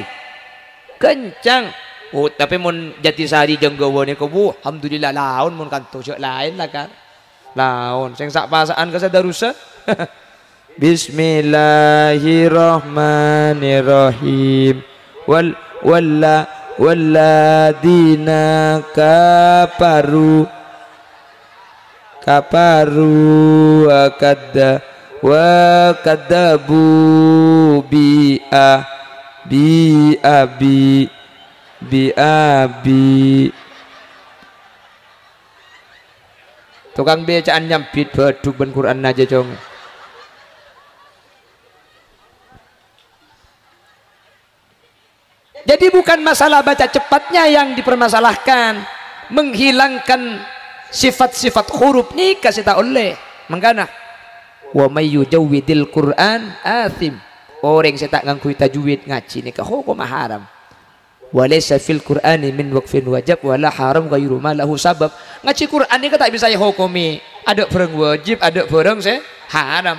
Kencang. Oh, tapi mun Jatisari Jenggawa ni bu, alhamdulillah laun mun kanto cek lain lah kan. Laun sing sak pasaan ka sadarusa. Bismillahirrahmanirrahim. Walladina kafaru wa kadzabu bi tukang becaan nyampit beduk ben Quran aja cong. Jadi bukan masalah baca cepatnya yang dipermasalahkan, menghilangkan sifat-sifat huruf ni kasih tak oleh. Mengana wa may yujawwidil Quran athim, orang saya tak ngangkui tajwid ngaji ni ka hukum haram. Wa laysa fil Qur'ani min waqfin wajib wala haram ghairu ma lahu sabab. Ngaji Quran ni ka tak bisa hukumi, ada barang wajib, ada barang saya haram.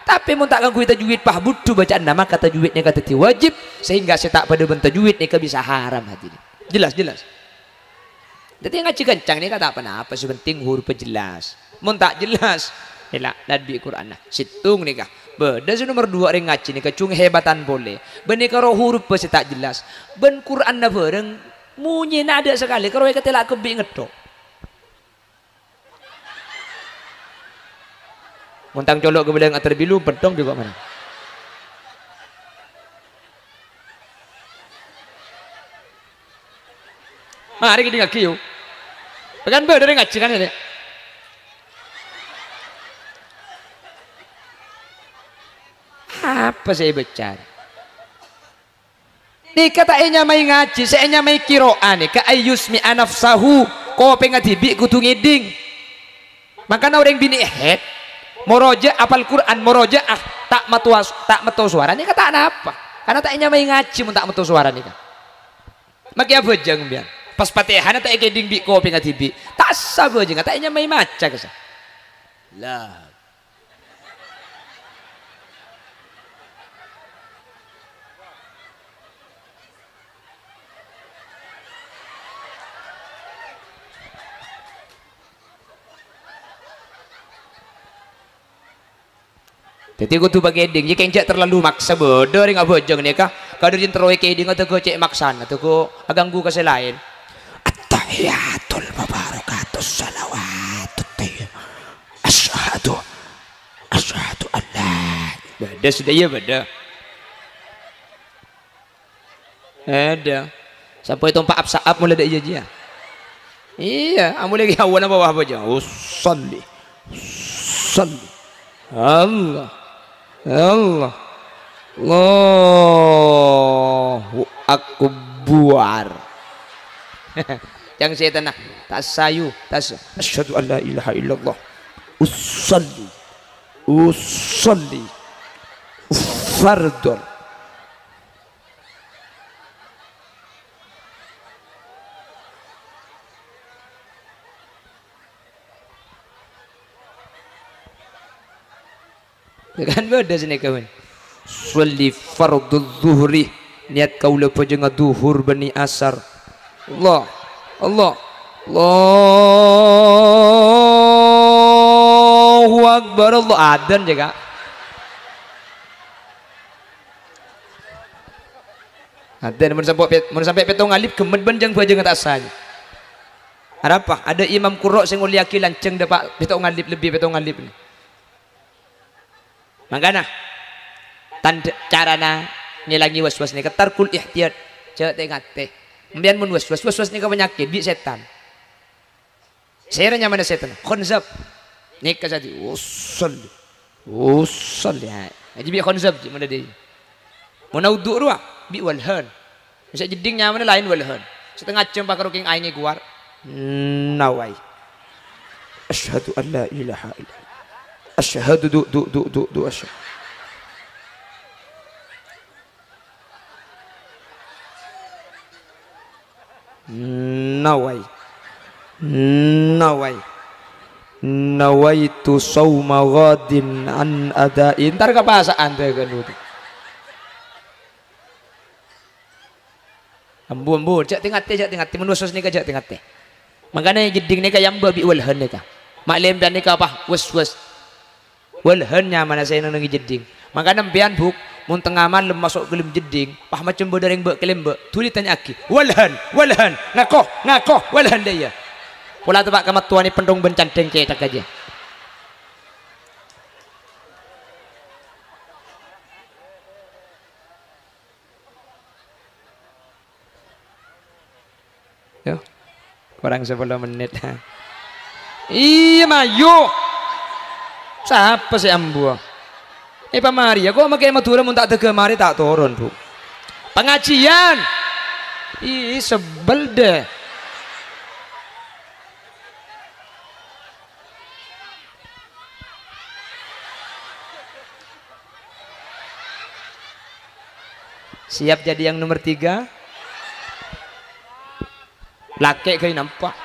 Tapi mun tak ngangkui tajwid pah butuh bacaan nama kata tajwid ni kata wajib, sehingga saya tak pada ben tajwid ni ka bisa haram hati ni. Jelas. Jadi ngaji kencang ni kata apa-apa, sepenting huruf jelas. Mun tak jelas elak nabi Quran nah situng ni kah beda nomor 2 orang ngaji ni kacung hebatan boleh benih karo huruf pasti tak jelas ben Quran na bareng munyi nada sekali karo kata lak kebi ngedok montang colok ke beleng terbilu pedong juga mana mari kita ngaji yuk pekan beda orang ngaji kan ini. Apa saya bicara? Ni kata enya mai ngaji, saya mai kiroan ni. Ka ayusmi anafsahu, ko pengat hibi kutu ngiding. Makanya orang bini moroja apal Quran, moroja tak metu suara ni kata apa? Karena tak enya mai ngaji mun tak metu suara ni kan. Maki apa jeng biar. Pas Fatihah tak ngiding bi ko pengat hibi. Tak sabe jeng, tak enya mai maca kesa. Lah. Jadi aku tu bagi eding, jika enjak terlalu maksa bodoh, ring apa jeng ni kah? Kalau dia terlalu eding atau kau cek maksan atau kau aganggu ke selain. At-tahiyatul mubarakatus salawatut tayyib. Asyhadu an la. Beda sudah ya beda. Ada. Sampai tompak absaab mulai dak iya. Iya, amu lagi awal bawah apa aja. Salli. Allah. Allahu akbar. Yang saya tanah tasayu asyhadu an la ilaha illallah usalli fardun. Kan beda sini kawan. Sholli fardhu zuhri, niat kau lepas jangan duhur bani asar. Allah Allah Allahu Akbar. Allah adzan jaga. Adzan mun sampai petong alif kemed banjang bajang tak sah. Ada apa? Ada imam qurra sing uliaki lanceng dapat petong alif lebih petong alif ni. Makana tanda carana nilangi waswas ni ketarkul ihtiyat cek tengate mbian mun waswas ni ka penyakit bi setan seranya mana setan khonzab ni ka jadi usul ya jadi bi khonzab mana dia mun wudu ruah bi walhan bisa jedingnya mana lain walhan setengah jam pakar king aing keluar nawai asyhadu an la ilaha illallah asyhadu du asyhadu nawaitu sawma ghadin an adain ntar kapasaan teh kan itu ambu cak tingati menusus ni cak tingati makanya jeding ni kayam babi walhan ni ka maklem dan ni ka apa was walhannya mana saya nang jeding makanya pian buk mun tengah malam masuk kelim jeding pah macam berdereng bek kelim bek tuli tanya aki walhan ngakoh walhan dia pula tu pak kamat tua ni pendong bencanteng cetak aja yo kurang 10 menit iya mayo siapa si ambu Pak Maria kok makai Madura mun tak tege mari tak turun bu pengajian ih sebel deh siap jadi yang nomor 3 laki kayak nampak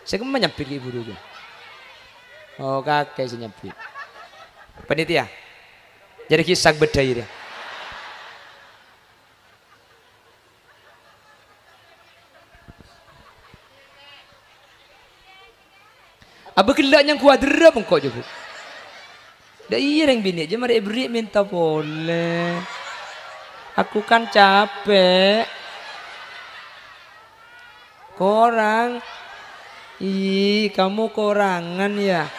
saya kemana nyampe ibu dulu oh kakek sih nyampe panitia jadi kisah bedai dia apa kelak yang kuadra pun kau jemput dah iya yang bini aja mari beri minta boleh aku kan capek korang ih kamu korangan ya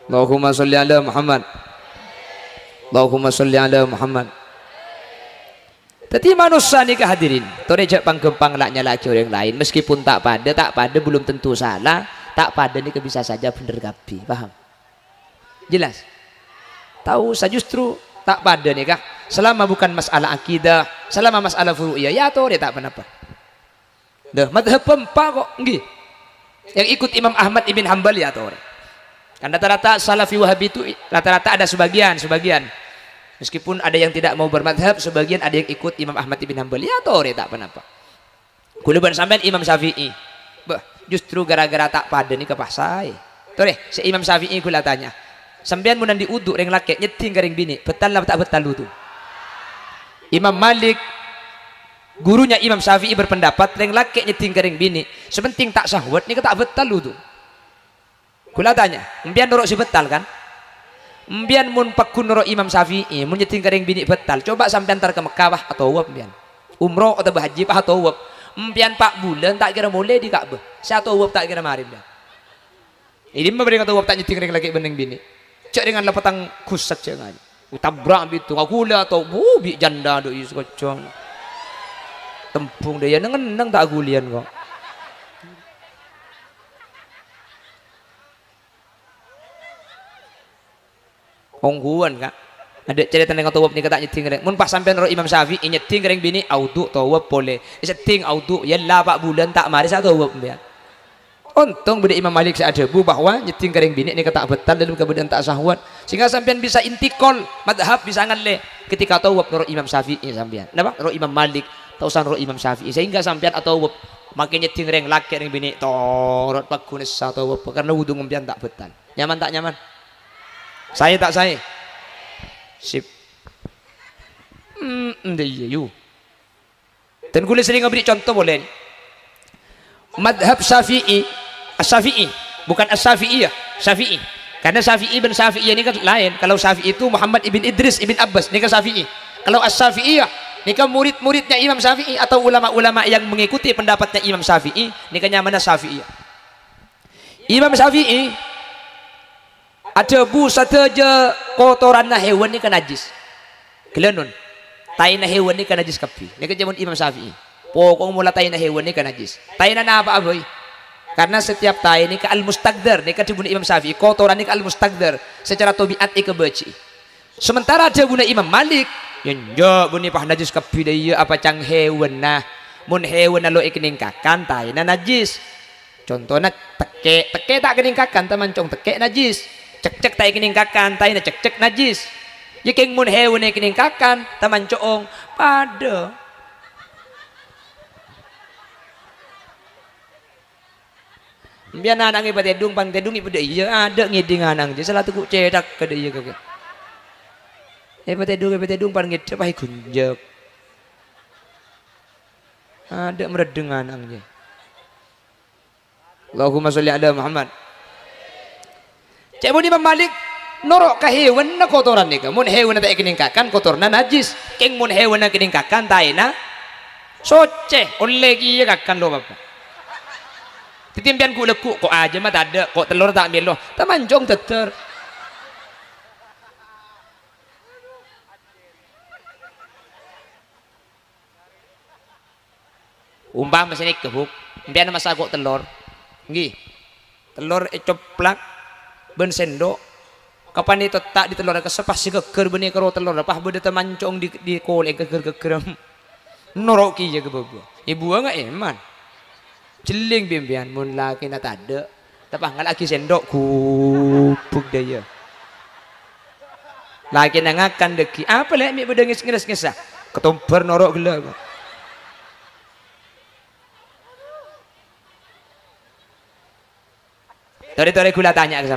Allahumma sholli ala Muhammad Allahumma sholli ala Muhammad. Tadi manusia ni kehadirin torejak panggempang laknya laki orang lain meskipun tak pada belum tentu salah tak pada ni bisa saja bener gabi paham jelas tahu saya justru tak pada ni kah selama bukan masalah akidah selama masalah furu'iyah ya atau dia tak apa-apa dah madhab pempa kok nggih yang ikut Imam Ahmad ibn Hanbal ya atau kan rata-rata salafi wahabi itu rata-rata ada sebagian meskipun ada yang tidak mau bermadhab sebagian ada yang ikut Imam Ahmad ibn Hanbal ya tore tak apa-apa kuluban sampean Imam Syafi'i bah justru gara-gara tak pada ni kepasai tore si Imam Syafi'i kula tanya sampean mun diuduk reng laki nyeting garing bini betal lah tak betal tu Imam Malik gurunya Imam Syafi'i berpendapat reng laki nyeting garing bini sepenting tak syahwat ni tak betal tu kula tanya mbian dorok si betal kan mbian mun pakun noro Imam Syafi'i mun nyeting garing bini betal coba sampai antar ke Mekah atau wab mbian umroh atau haji atau wab mbian 4 bulan tak kira mulai di Ka'bah satu wab tak kira mari mbian ini memberi kata wab tak nyeting garing laki bening bini cek dengan lapatang kusak cek aja utabrak bitu akula atau bi janda do is kocong tempung dia neng tak gulian kok ongguan kak ada cerita dengan tawab ni kata nyeting reng mun pas sampean ro Imam Syafi'i nyeting reng bini audu tawab boleh nyeting audu ya lah 4 bulan tak mari satu tawab biar untung beda Imam Malik seadabu bahwa nyeting kering bini ni kata betal dalam kemudian tak sahwat sehingga sampean bisa intikol madhab bisa ngalle ketika tawab ro Imam Syafi'i sampean napa ro Imam Malik tausan ro Imam Syafi'i sehingga sampean atau tawab makin nyeting reng laki reng bini torot pakunis satu tawab karena wudu ngompian tak betal nyaman tak nyaman saya tak saya sip yu dan gue sering ngeberi contoh boleh madhab Syafi'i As-Syafi'i bukan As-Syafi'i ya Syafi'i karena Syafi'i bin Syafi'i ini kan lain kalau Syafi'i itu Muhammad ibn Idris ibn Abbas ini kan Syafi'i kalau As-Syafi'i ya ini kan murid-muridnya Imam Syafi'i atau ulama-ulama yang mengikuti pendapatnya Imam Syafi'i ini kan nyamannya Syafi'i Imam Syafi'i ada bu saja kotoran hewan ni kan najis kelenun tai na hewan ni kan najis kapi ni kan jaman Imam Syafi'i pokok mula tai na hewan ni kan najis tai na apa aboy karena setiap tai ni ka al-mustaqdar ni kan dibuna Imam Syafi'i kotoran ni ka al-mustaqdar secara tabiat ikebeci sementara ada buna Imam Malik yang jo buni pah najis kapi dia apa cang hewan nah mun hewan na lo ikeningkakan tai na najis contohnya teke tak keningkakan tamancong teke najis cek tak keningkakan tai na cek najis yaking mun hewan na keningkakan tamancong pada biar anak ibu tedung pang tedung ibu iya ada ngiding anak je salah tuku cedak ke dia kakek ibu tedung pang ngiding pakai kunjak ada meredeng anak je Allahumma sholli ala Muhammad cek buni Imam Malik norok ka hewan na kotoran ni ka mun hewan na tak keningkakan kotorna najis keng mun hewan na keningkakan tai na soce oleh kiye kakan lo bapak titimpian ku lekuk kok aja mah tak ada kok telur tak ambil loh tamanjong teter umpama sini kebuk biar masa kok telur nggih telur coplak ben sendok kapan itu tak di telur ke sepas si keker benih karo telur apa beda temancong di kol keker norok kiye ke bobo ibu enggak eman jeling bimbian mun laki na tade tapah ngalaki sendok kupuk daya laki na ngakan deki apa lek mi bedengis ngeres-ngesah ketumper norok gela tadi gula tanya ke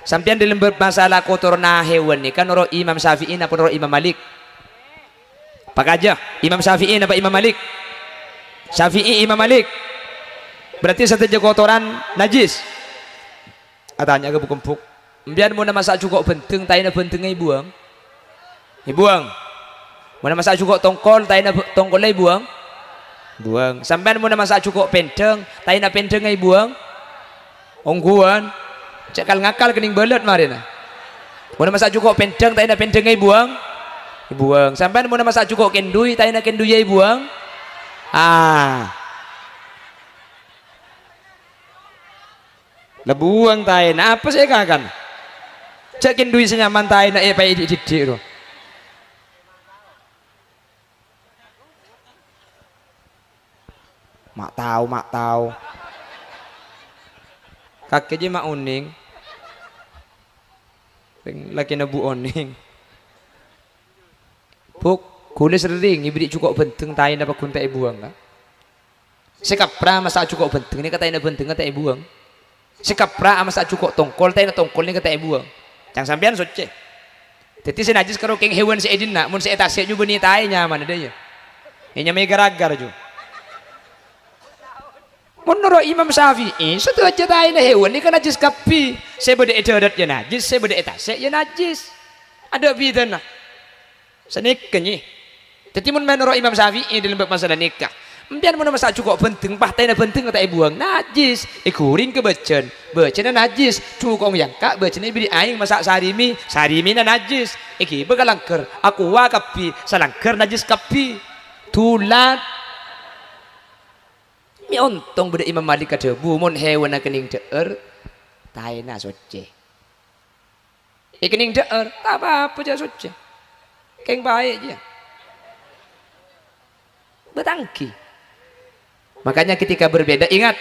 sampean di lembar masalah kotorna hewan ni kan ro Imam Syafi'i apa ro Imam Malik pak aja Imam Syafi'i apa Imam Malik Syafi'i Imam Malik berarti satu kotoran najis katanya ke bukempuk biar mau masak cukup benteng taina bentengnya buang buang mau masak cukup tongkol taina tongkolnya buang sampai mau masak cukup penteng taina pentengnya buang ongguan cekal ngakal kening belet mari nah mau masak cukup penteng taina pentengnya buang sampai mau masak cukup kendui taina kendui buang lebuang tayin apa sih kakan cekin duit senyaman tayin pakai didik loh mak tahu kakek je mak uning lagi nabu oning buk kulit sering ibrik cukup benteng tayin apa kuntai buang kan sekapra masa cukup benteng ini kata benteng kata buang sekapra ama sa cukup tongkol tay na tongkol ni kata buang cang sampean soce jadi si najis karo keng hewan si edin nak mun si etase juga ni tay nyaman ada ya ini may garagar jo menurut Imam Syafi'i satu aja tay na hewan ni kan najis kapi saya beda edadat ya najis saya beda etase ya najis ada bidan nah senik kenyi jadi menurut Imam Syafi'i dalam masalah nikah biar mana masak cukup penting pahtai na penting kata buang najis ikurin ke becen na najis cukong yang kak becen beri aing masak sarimi na najis iki begalangker aku wakapi salangker najis kapi tulat mi ontong beda Imam Malik kata bu mon hewan na kening teer tai na soce Ikening deer, tak apa-apa aja suci. Keng baik aja. Bertangki. Makanya ketika berbeda, ingat,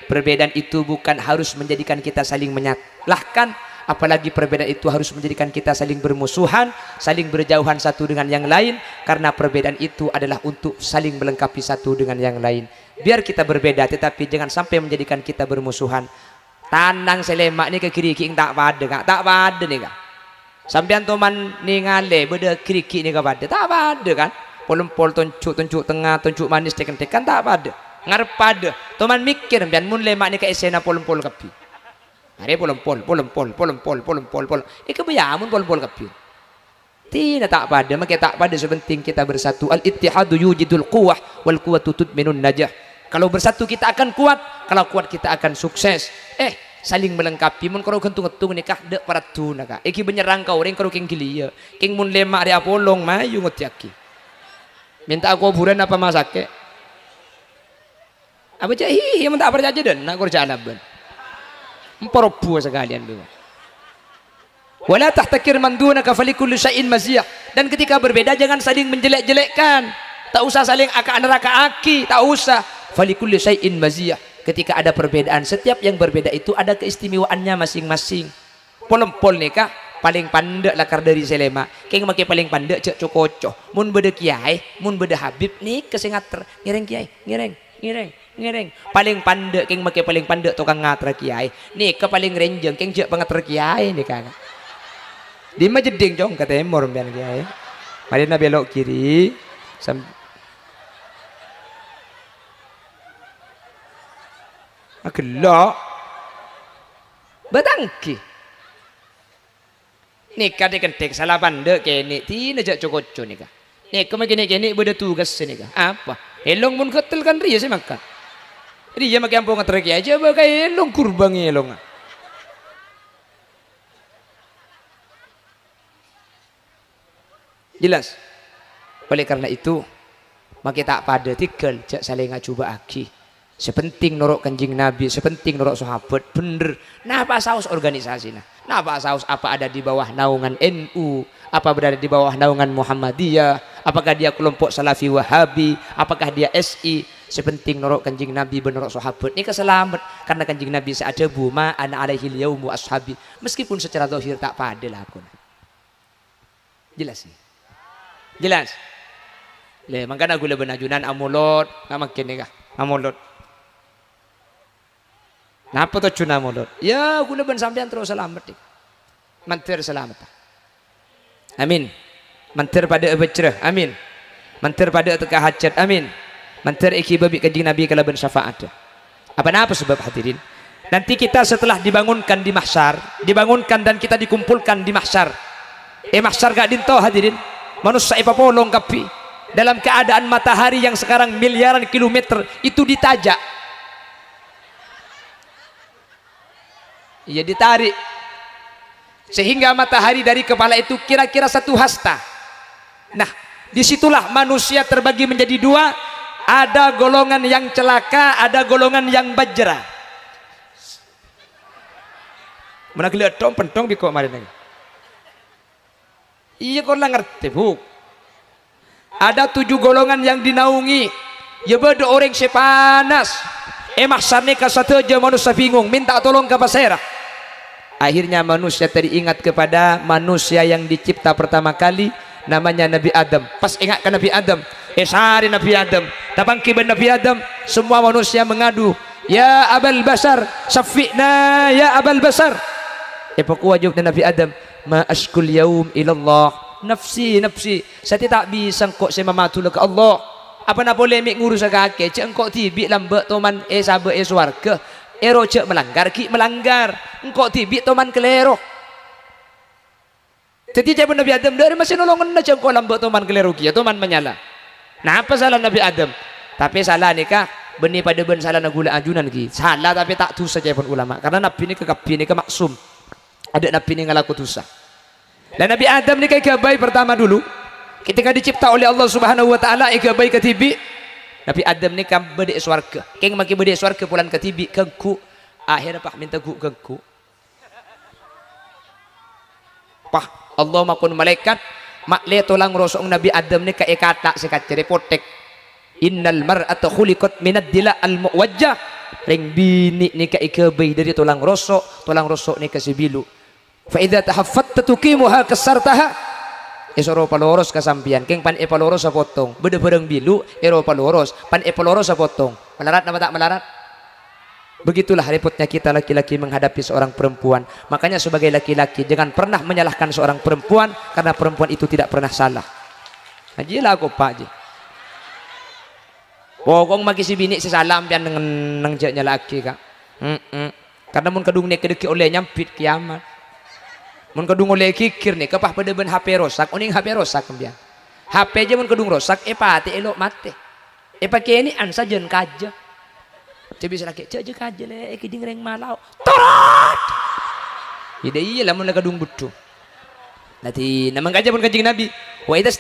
perbedaan itu bukan harus menjadikan kita saling menyalahkan, apalagi perbedaan itu harus menjadikan kita saling bermusuhan, saling berjauhan satu dengan yang lain, karena perbedaan itu adalah untuk saling melengkapi satu dengan yang lain. Biar kita berbeda, tetapi jangan sampai menjadikan kita bermusuhan. Tanang selemak ni ke kiri king tak pada kak, tak pada ni kak. Sampean toman ni ngale beda kiri ni kak pada, tak pada kan? Pol tunjuk tengah, tunjuk manis tekan tak pada. Ngarep pada. Toman mikir sampean mun lemak ni ke esena pol kapi. Hari pol. Ika bayamun pol kapi. Tidak tak pada, maka tak pada sepenting kita bersatu. Al-ittihadu yujidul quwwah wal quwwatu tudminun najah. Kalau bersatu kita akan kuat, kalau kuat kita akan sukses. Saling melengkapi. Mun karo gentung-gentung nikah dek paratu naka. Iki benyerang kau ring karo king gilia. King mun lemak dia apolong mayu ngotiaki. Minta aku kuburan apa masake? Apa jahi yang tak percaya dan nak kerja alaban. Emporobu sekalian dulu. Wala tahtakir man dunaka falikulli syai'in maziyah. Dan ketika berbeda jangan saling menjelek-jelekkan. Tak usah saling neraka-aki, tak usah. Falikulli syai'in maziyah. Ketika ada perbedaan, setiap yang berbeda itu ada keistimewaannya masing-masing. Pol nikah paling pandek lakar dari selema. Keng make paling pandek cek cokocoh. Mun beda kiai, mun beda habib nih kesengater. Ngireng kiai, ngireng. Paling pandek keng make paling pandek tukang ngatra kiai. Nih ke paling renjeng keng cek pengater kiai nih kan. Di majeding jong kata emor mbian kiai. Mari na belok kiri. Agelok. Betangki. Nikah dia kentek salah pandek kene tina jak cokoco nikah. Nikah makin kene beda tugas nikah. Apa? Elong mun ketel kan ria sih makan. Ria makin ampung ngetrek aja bagai elong kurbang elong. Jelas. Oleh karena itu, maka tak pada tikel jak saling coba aki. Sepenting norok kanjing Nabi, sepenting norok sahabat, bener. Napa saus organisasi nah? Napa saus apa ada di bawah naungan NU? Apa berada di bawah naungan Muhammadiyah? Apakah dia kelompok Salafi Wahabi? Apakah dia SI? Sepenting norok kanjing Nabi benorok sahabat. Ini keselamat karena kanjing Nabi seadabu ma ana alaihil yaumu ashabi. Meskipun secara zahir tak pada lah aku. Jelas nih. Jelas. Le mangkana gula benajunan amulot, ngamakin nikah. Amulot. Napa tu cuna mulut? Ya, gula ben sampean terus selamat. Mantir selamat. Amin. Mantir pada bercerah. Amin. Mantir pada teka hajat. Amin. Mantir iki babi kanjing Nabi kala ben syafaat. Apa sebab hadirin? Nanti kita setelah dibangunkan di mahsyar, dibangunkan dan kita dikumpulkan di mahsyar. Mahsyar gak dinto hadirin. Manusia ipapolong kapi dalam keadaan matahari yang sekarang miliaran kilometer itu ditajak. Ia ditarik sehingga matahari dari kepala itu kira-kira 1 hasta. Nah, disitulah manusia terbagi menjadi 2. Ada golongan yang celaka, ada golongan yang bajra. Mana kelihatan dong pentong biko kemarin lagi. Iya kau lah ngerti bu. Ada 7 golongan yang dinaungi. Ya beda orang sepanas. Mahsyar ka satu aja manusia bingung minta tolong ke pasera. Akhirnya manusia teringat kepada manusia yang dicipta pertama kali namanya Nabi Adam. Pas ingat ke Nabi Adam, sehari Nabi Adam, tapang kiban Nabi Adam, semua manusia mengadu, ya Abal Basar, syafi'na ya Abal Basar. Pokok wajib Nabi Adam, ma ashkul yaum ilallah, nafsi, saya tidak bisa kok saya mematulah ke Allah. Apa nak boleh mik ngurus kaki, cek engkau tibik lambat toman sabe swarga. Ero cek melanggar ki melanggar engkau tibik toman kelero. Jadi jawab Nabi Adam dari masih nolongan aja engkau lambat toman kelero ki toman menyala. Nah apa salah Nabi Adam? Tapi salah nikah benih pada ben salah nagula ajunan ki. Salah tapi tak dosa saja pun ulama karena Nabi ini kekapi ini maksum. Ada Nabi ini ngalaku dosa. Dan Nabi Adam ini kayak baik pertama dulu ketika dicipta oleh Allah Subhanahu wa taala ika baik ketibi. Nabi Adam ni kan bedek swarga. Keng maki bedek swarga pulan ketibi kengku. Akhirnya pak minta guk kengku. pah Allah maupun malaikat makle tulang rosok Nabi Adam ni kae kata sekat cere potek innal mar'ata khuliqat minad dila al muwajjah ring bini ni kae kebay dari tulang rosok ni kasih bilu fa idza tahaffatta tuqimuha kasartaha esoro paloros kasampian keng pan epaloros sapotong bede bereng bilu ero paloros pan epaloros sapotong melarat nama tak melarat. Begitulah repotnya kita laki-laki menghadapi seorang perempuan. Makanya sebagai laki-laki jangan pernah menyalahkan seorang perempuan karena perempuan itu tidak pernah salah. Ajilah aku pak je. Pokong maki si bini si salam pian dengan nengjanya laki kak. Karena mun kedung nek kedeki oleh nyampit kiamat. Mun kedung oleh kikir nih kepah pada ben HP rosak, uning HP rosak kemudian. HP aja mun kedung rosak, pati elok mate. Pakai ini an sajen kaja. Coba selaki, coba kaja le, kiding reng malau, torot. Ida iya lah mun kedung butuh. Nanti nama kaja pun kajing Nabi. Wa idza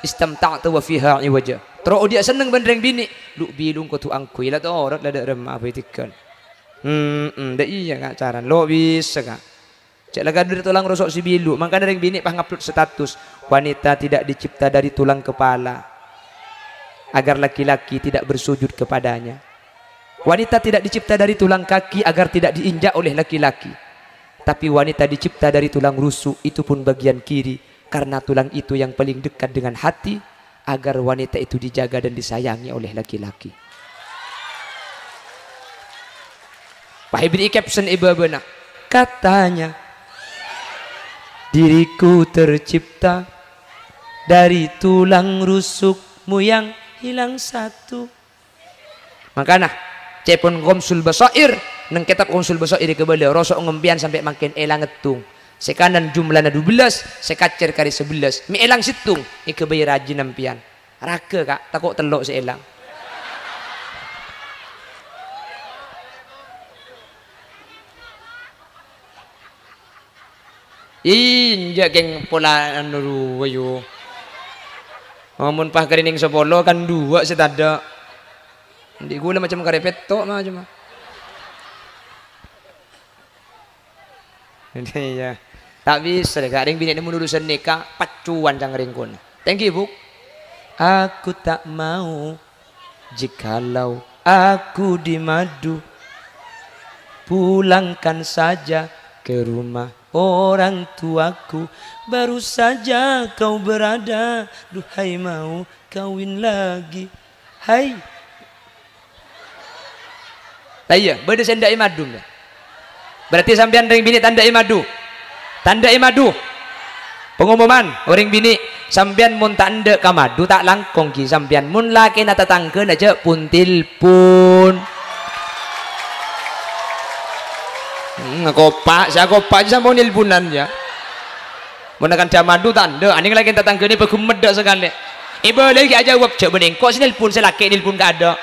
istamta'tu wa fiha iwaja. Terus dia seneng bandreng bini, lu bilung ko tu angku, ila torot la dak remah apa itikan. Da iya kak caran, lo bisa kak. Cek laga dari tulang rosok si bilu, maka dari bini pah ngupload status wanita tidak dicipta dari tulang kepala agar laki-laki tidak bersujud kepadanya. Wanita tidak dicipta dari tulang kaki agar tidak diinjak oleh laki-laki. Tapi wanita dicipta dari tulang rusuk, itu pun bagian kiri, karena tulang itu yang paling dekat dengan hati, agar wanita itu dijaga dan disayangi oleh laki-laki. Pak Ibri caption ibu benar. Katanya, diriku tercipta dari tulang rusukmu yang hilang satu. Makanya cepon komsul basair neng kitab komsul basair kebalik rosok ngempian sampai makin elang ngetung sekanan jumlahnya 12 sekacer kali 11 mi elang situng ikebay rajin nampian rake kak takut telok seelang injak geng pola anu wayo amun pah kerining sepolo kan dua setada di gula macam karepet tok mah cuma. Ini ya. Tak bisa deh, kadang bini mau lulusan nikah pacuan cang ringkun. Thank you, Bu. Aku tak mau jikalau aku di madu. Pulangkan saja ke rumah orang tuaku. Baru saja kau berada, duhai mau kawin lagi. Hai. Iya, beda sendai madu. Berarti sampean ring bini tandai madu. Tandai madu. Pengumuman orang bini sampean mun tanda ka madu tak langkong ki sampean mun laki na tatangkeun aja pun tilpun. Ngakopak, saya kopak aja mau nilpunan ya. Mun akan ca madu tanda aning lagi tatangkeun ni pegumedek sekali. Ibu lagi aja jawab cek bening kok sinilpun selaki nilpun ka ada.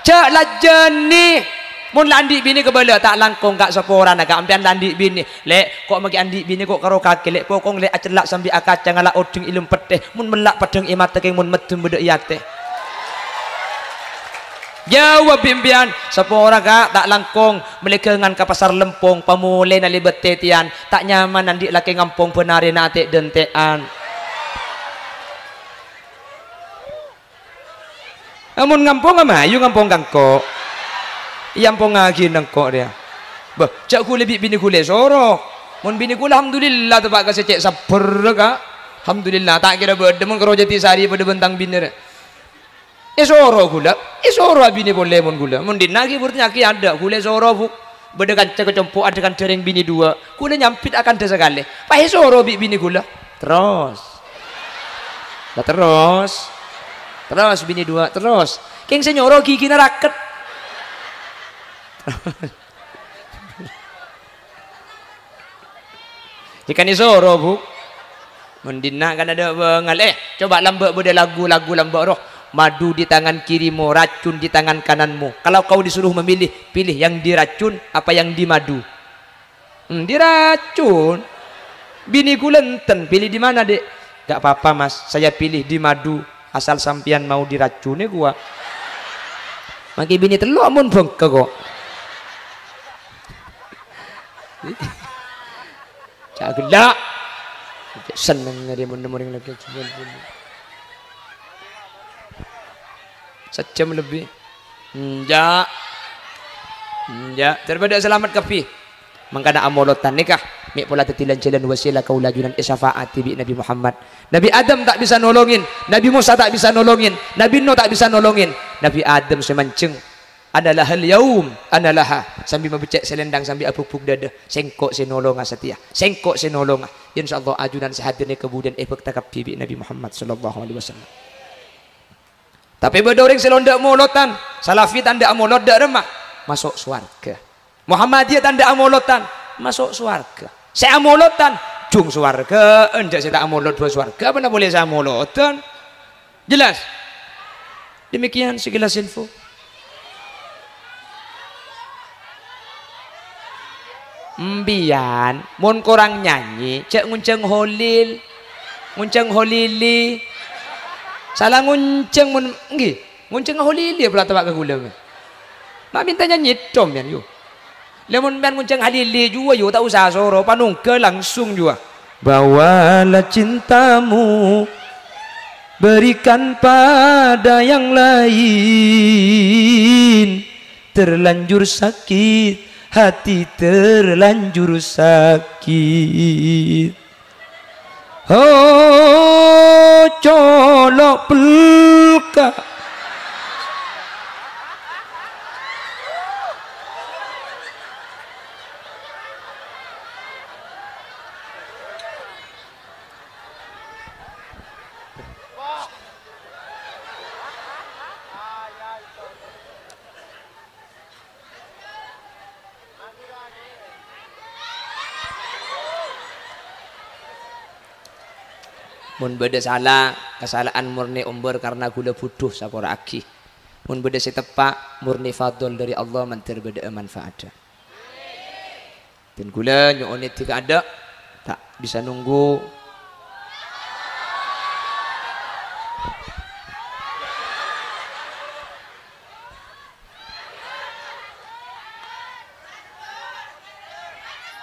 Cek lajen ni mun landi bini kebala tak langkong kak sepora naga ampian landi bini lek kok magi andi bini kok karo kaki lek pokong lek acelak sambil akacang ala odeng ilum peteh mun melak pedeng imate keng mun medem bedek yate jawab bimbian sepora kak tak langkong melekengan ke pasar lempong pamule na libet tetian tak nyaman andi laki ngampong penari nate dentean amun ngampong ama ayu ngampong kangko yang pengagi nengkok dia. Bah, cak kule bini kule soro. Mun bini kule alhamdulillah tu pak kasih cek sabar kak. Alhamdulillah tak kira berde mun karo jati sari pada bentang bini re. Soro kule, soro bini boleh mun kule. Mun dinagi burnya ki ada kule soro bu. Berde kan cek kecompo ada kan dereng bini dua. Kule nyampit akan desa kali. Pak soro bini kule. Terus. Lah terus. Terus bini dua terus. Keng senyoro gigi naraket. Ikan isoro bu mendina kan ada bengal coba lambak beda lagu-lagu lambak roh madu di tangan kirimu racun di tangan kananmu kalau kau disuruh memilih pilih yang diracun apa yang dimadu diracun biniku lenten pilih di mana dek gak apa-apa mas saya pilih di madu asal sampian mau diracuni gua maki bini teluk amun bengke kok cak gelak Senengnya dia menemukan lagi sejam lebih. Ya, ya. Daripada selamat kapi. Mangkana amolotan nikah. Mik pola tetilan jalan wasilah kaulajunan isyafaati bi Nabi Muhammad. Nabi Adam tak bisa nolongin, Nabi Musa tak bisa nolongin, Nabi Nuh tak bisa nolongin. Nabi Adam semanceng adalah hal yaum analaha sambil membecek selendang sambil apuk-apuk dada. Sengkok senolonga setia. Sengkok senolonga. Insyaallah ajunan sehadirnya kemudian efek takap bi Nabi Muhammad sallallahu alaihi wasallam. Tapi bedoreng selondak molotan, salafi tanda amolot dak remah, masuk surga. Muhammadiyah tanda amolotan, masuk surga. Saya amolotan, jung surga, enggak saya tak amolot dua surga, mana boleh saya amolotan? Jelas? Demikian sekilas info. Mbian, mun kurang nyanyi, cek ngunceng holil, ngunceng holili. Salah ngunceng mun nggih, ngunceng holili pula tabak ke gula. Mak minta nyanyi tom yan yo. Lemon ban ngunceng halili juga yo, tak usah soro, panungke langsung juga. Bawalah cintamu, berikan pada yang lain. Terlanjur sakit, hati terlanjur sakit. Oh, colok pelka. Mun beda salah, kesalahan murni umur karena gula butuh sapora aki. Mun beda setepak murni fadl dari Allah mantir beda manfaat. Dan gula nyuoni tidak ada, tak bisa nunggu.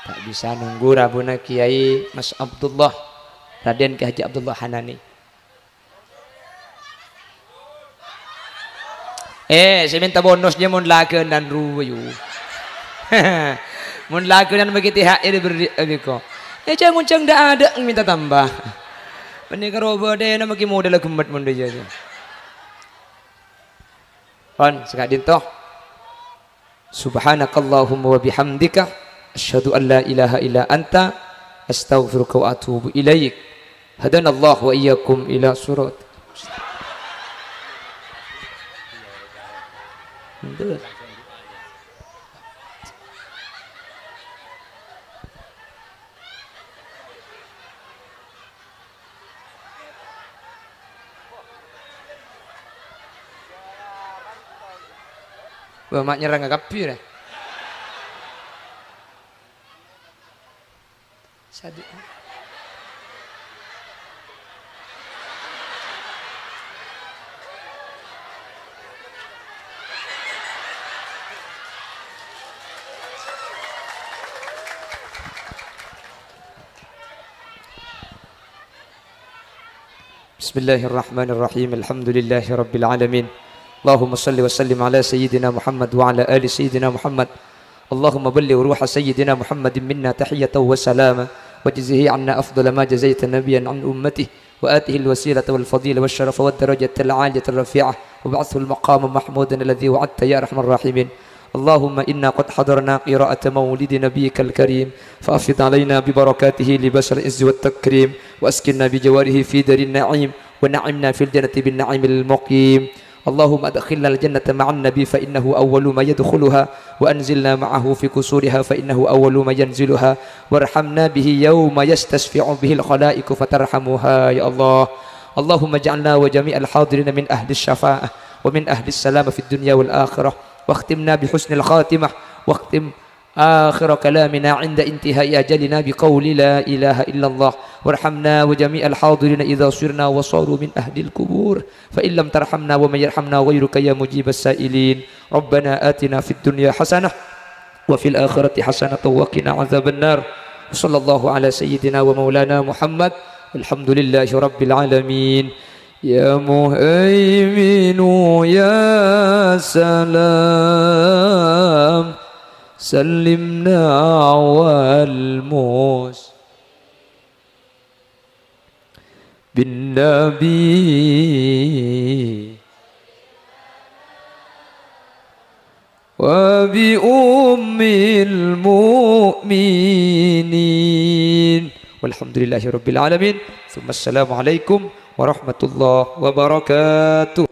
Tak bisa nunggu rabuna Kiai Mas Abdullah Raden Ki Haji Abdullah Hanani. Saya minta bonusnya mun lakenan ruwayu. Mun lakenan bagi THR beri ko. Jangan nguncang dak ada minta tambah. Menika roba deh nama ki modal gemet mun deja. Pon sekadin toh. Subhanakallahumma wa bihamdika asyhadu an la ilaha illa anta astaghfiruka wa atubu ilaik. Hadanallahu wa iyyakum ila surat. Wah, mak nyerang kapir. Sadi. Bismillahirrahmanirrahim. Alhamdulillahi rabbil alamin. Allahumma salli wa sallim ala sayyidina Muhammad wa ala ali sayyidina Muhammad. Allahumma balligh ruha sayyidina Muhammadin minna tahiyatan wa salama wajzihi 'anna afdala ma jazaita nabiyyan 'an ummatihi wa atihi al-wasilata wal fadila wash sharafa wad darajata al-'aliyata ar-rafi'ah wa ba'athu al-maqama mahmudan alladhi wa'adta ya arhamar rahimin. اللهم إنا قد حضرنا قراءة مولد نبيك الكريم فأفض علينا ببركاته لبشر العز والتكريم وأسكننا بجواره في دار النعيم ونعمنا في الجنة بالنعيم المقيم. اللهم أدخلنا الجنة مع النبي فإنه أول ما يدخلها وأنزلنا معه في قصورها فإنه أول ما ينزلها وارحمنا به يوم يستشفع به الخلائق فترحمها يا الله. اللهم اجعلنا وجميع الحاضرين من أهل الشفاعة ومن أهل السلامة في الدنيا والآخرة واختمنا بحسن الخاتمة واختم آخر كلامنا عند انتهاء أجلنا بقول لا إله إلا الله وارحمنا وجميع الحاضرين إذا صرنا وصاروا من أهل القبور فإن لم ترحمنا ومن يرحمنا غيرك يا مجيب السائلين. ربنا آتنا في الدنيا حسنة وفي الآخرة حسنة وقنا عذاب النار. Sallallahu ala sayyidina wa maulana Muhammad. Alhamdulillahi rabbil alamin. Ya muhaiminu ya salam sallimna wal mus bin nabi wa bi ummil mu'minin walhamdulillahi rabbil alamin. Assalamualaikum warahmatullahi wabarakatuh.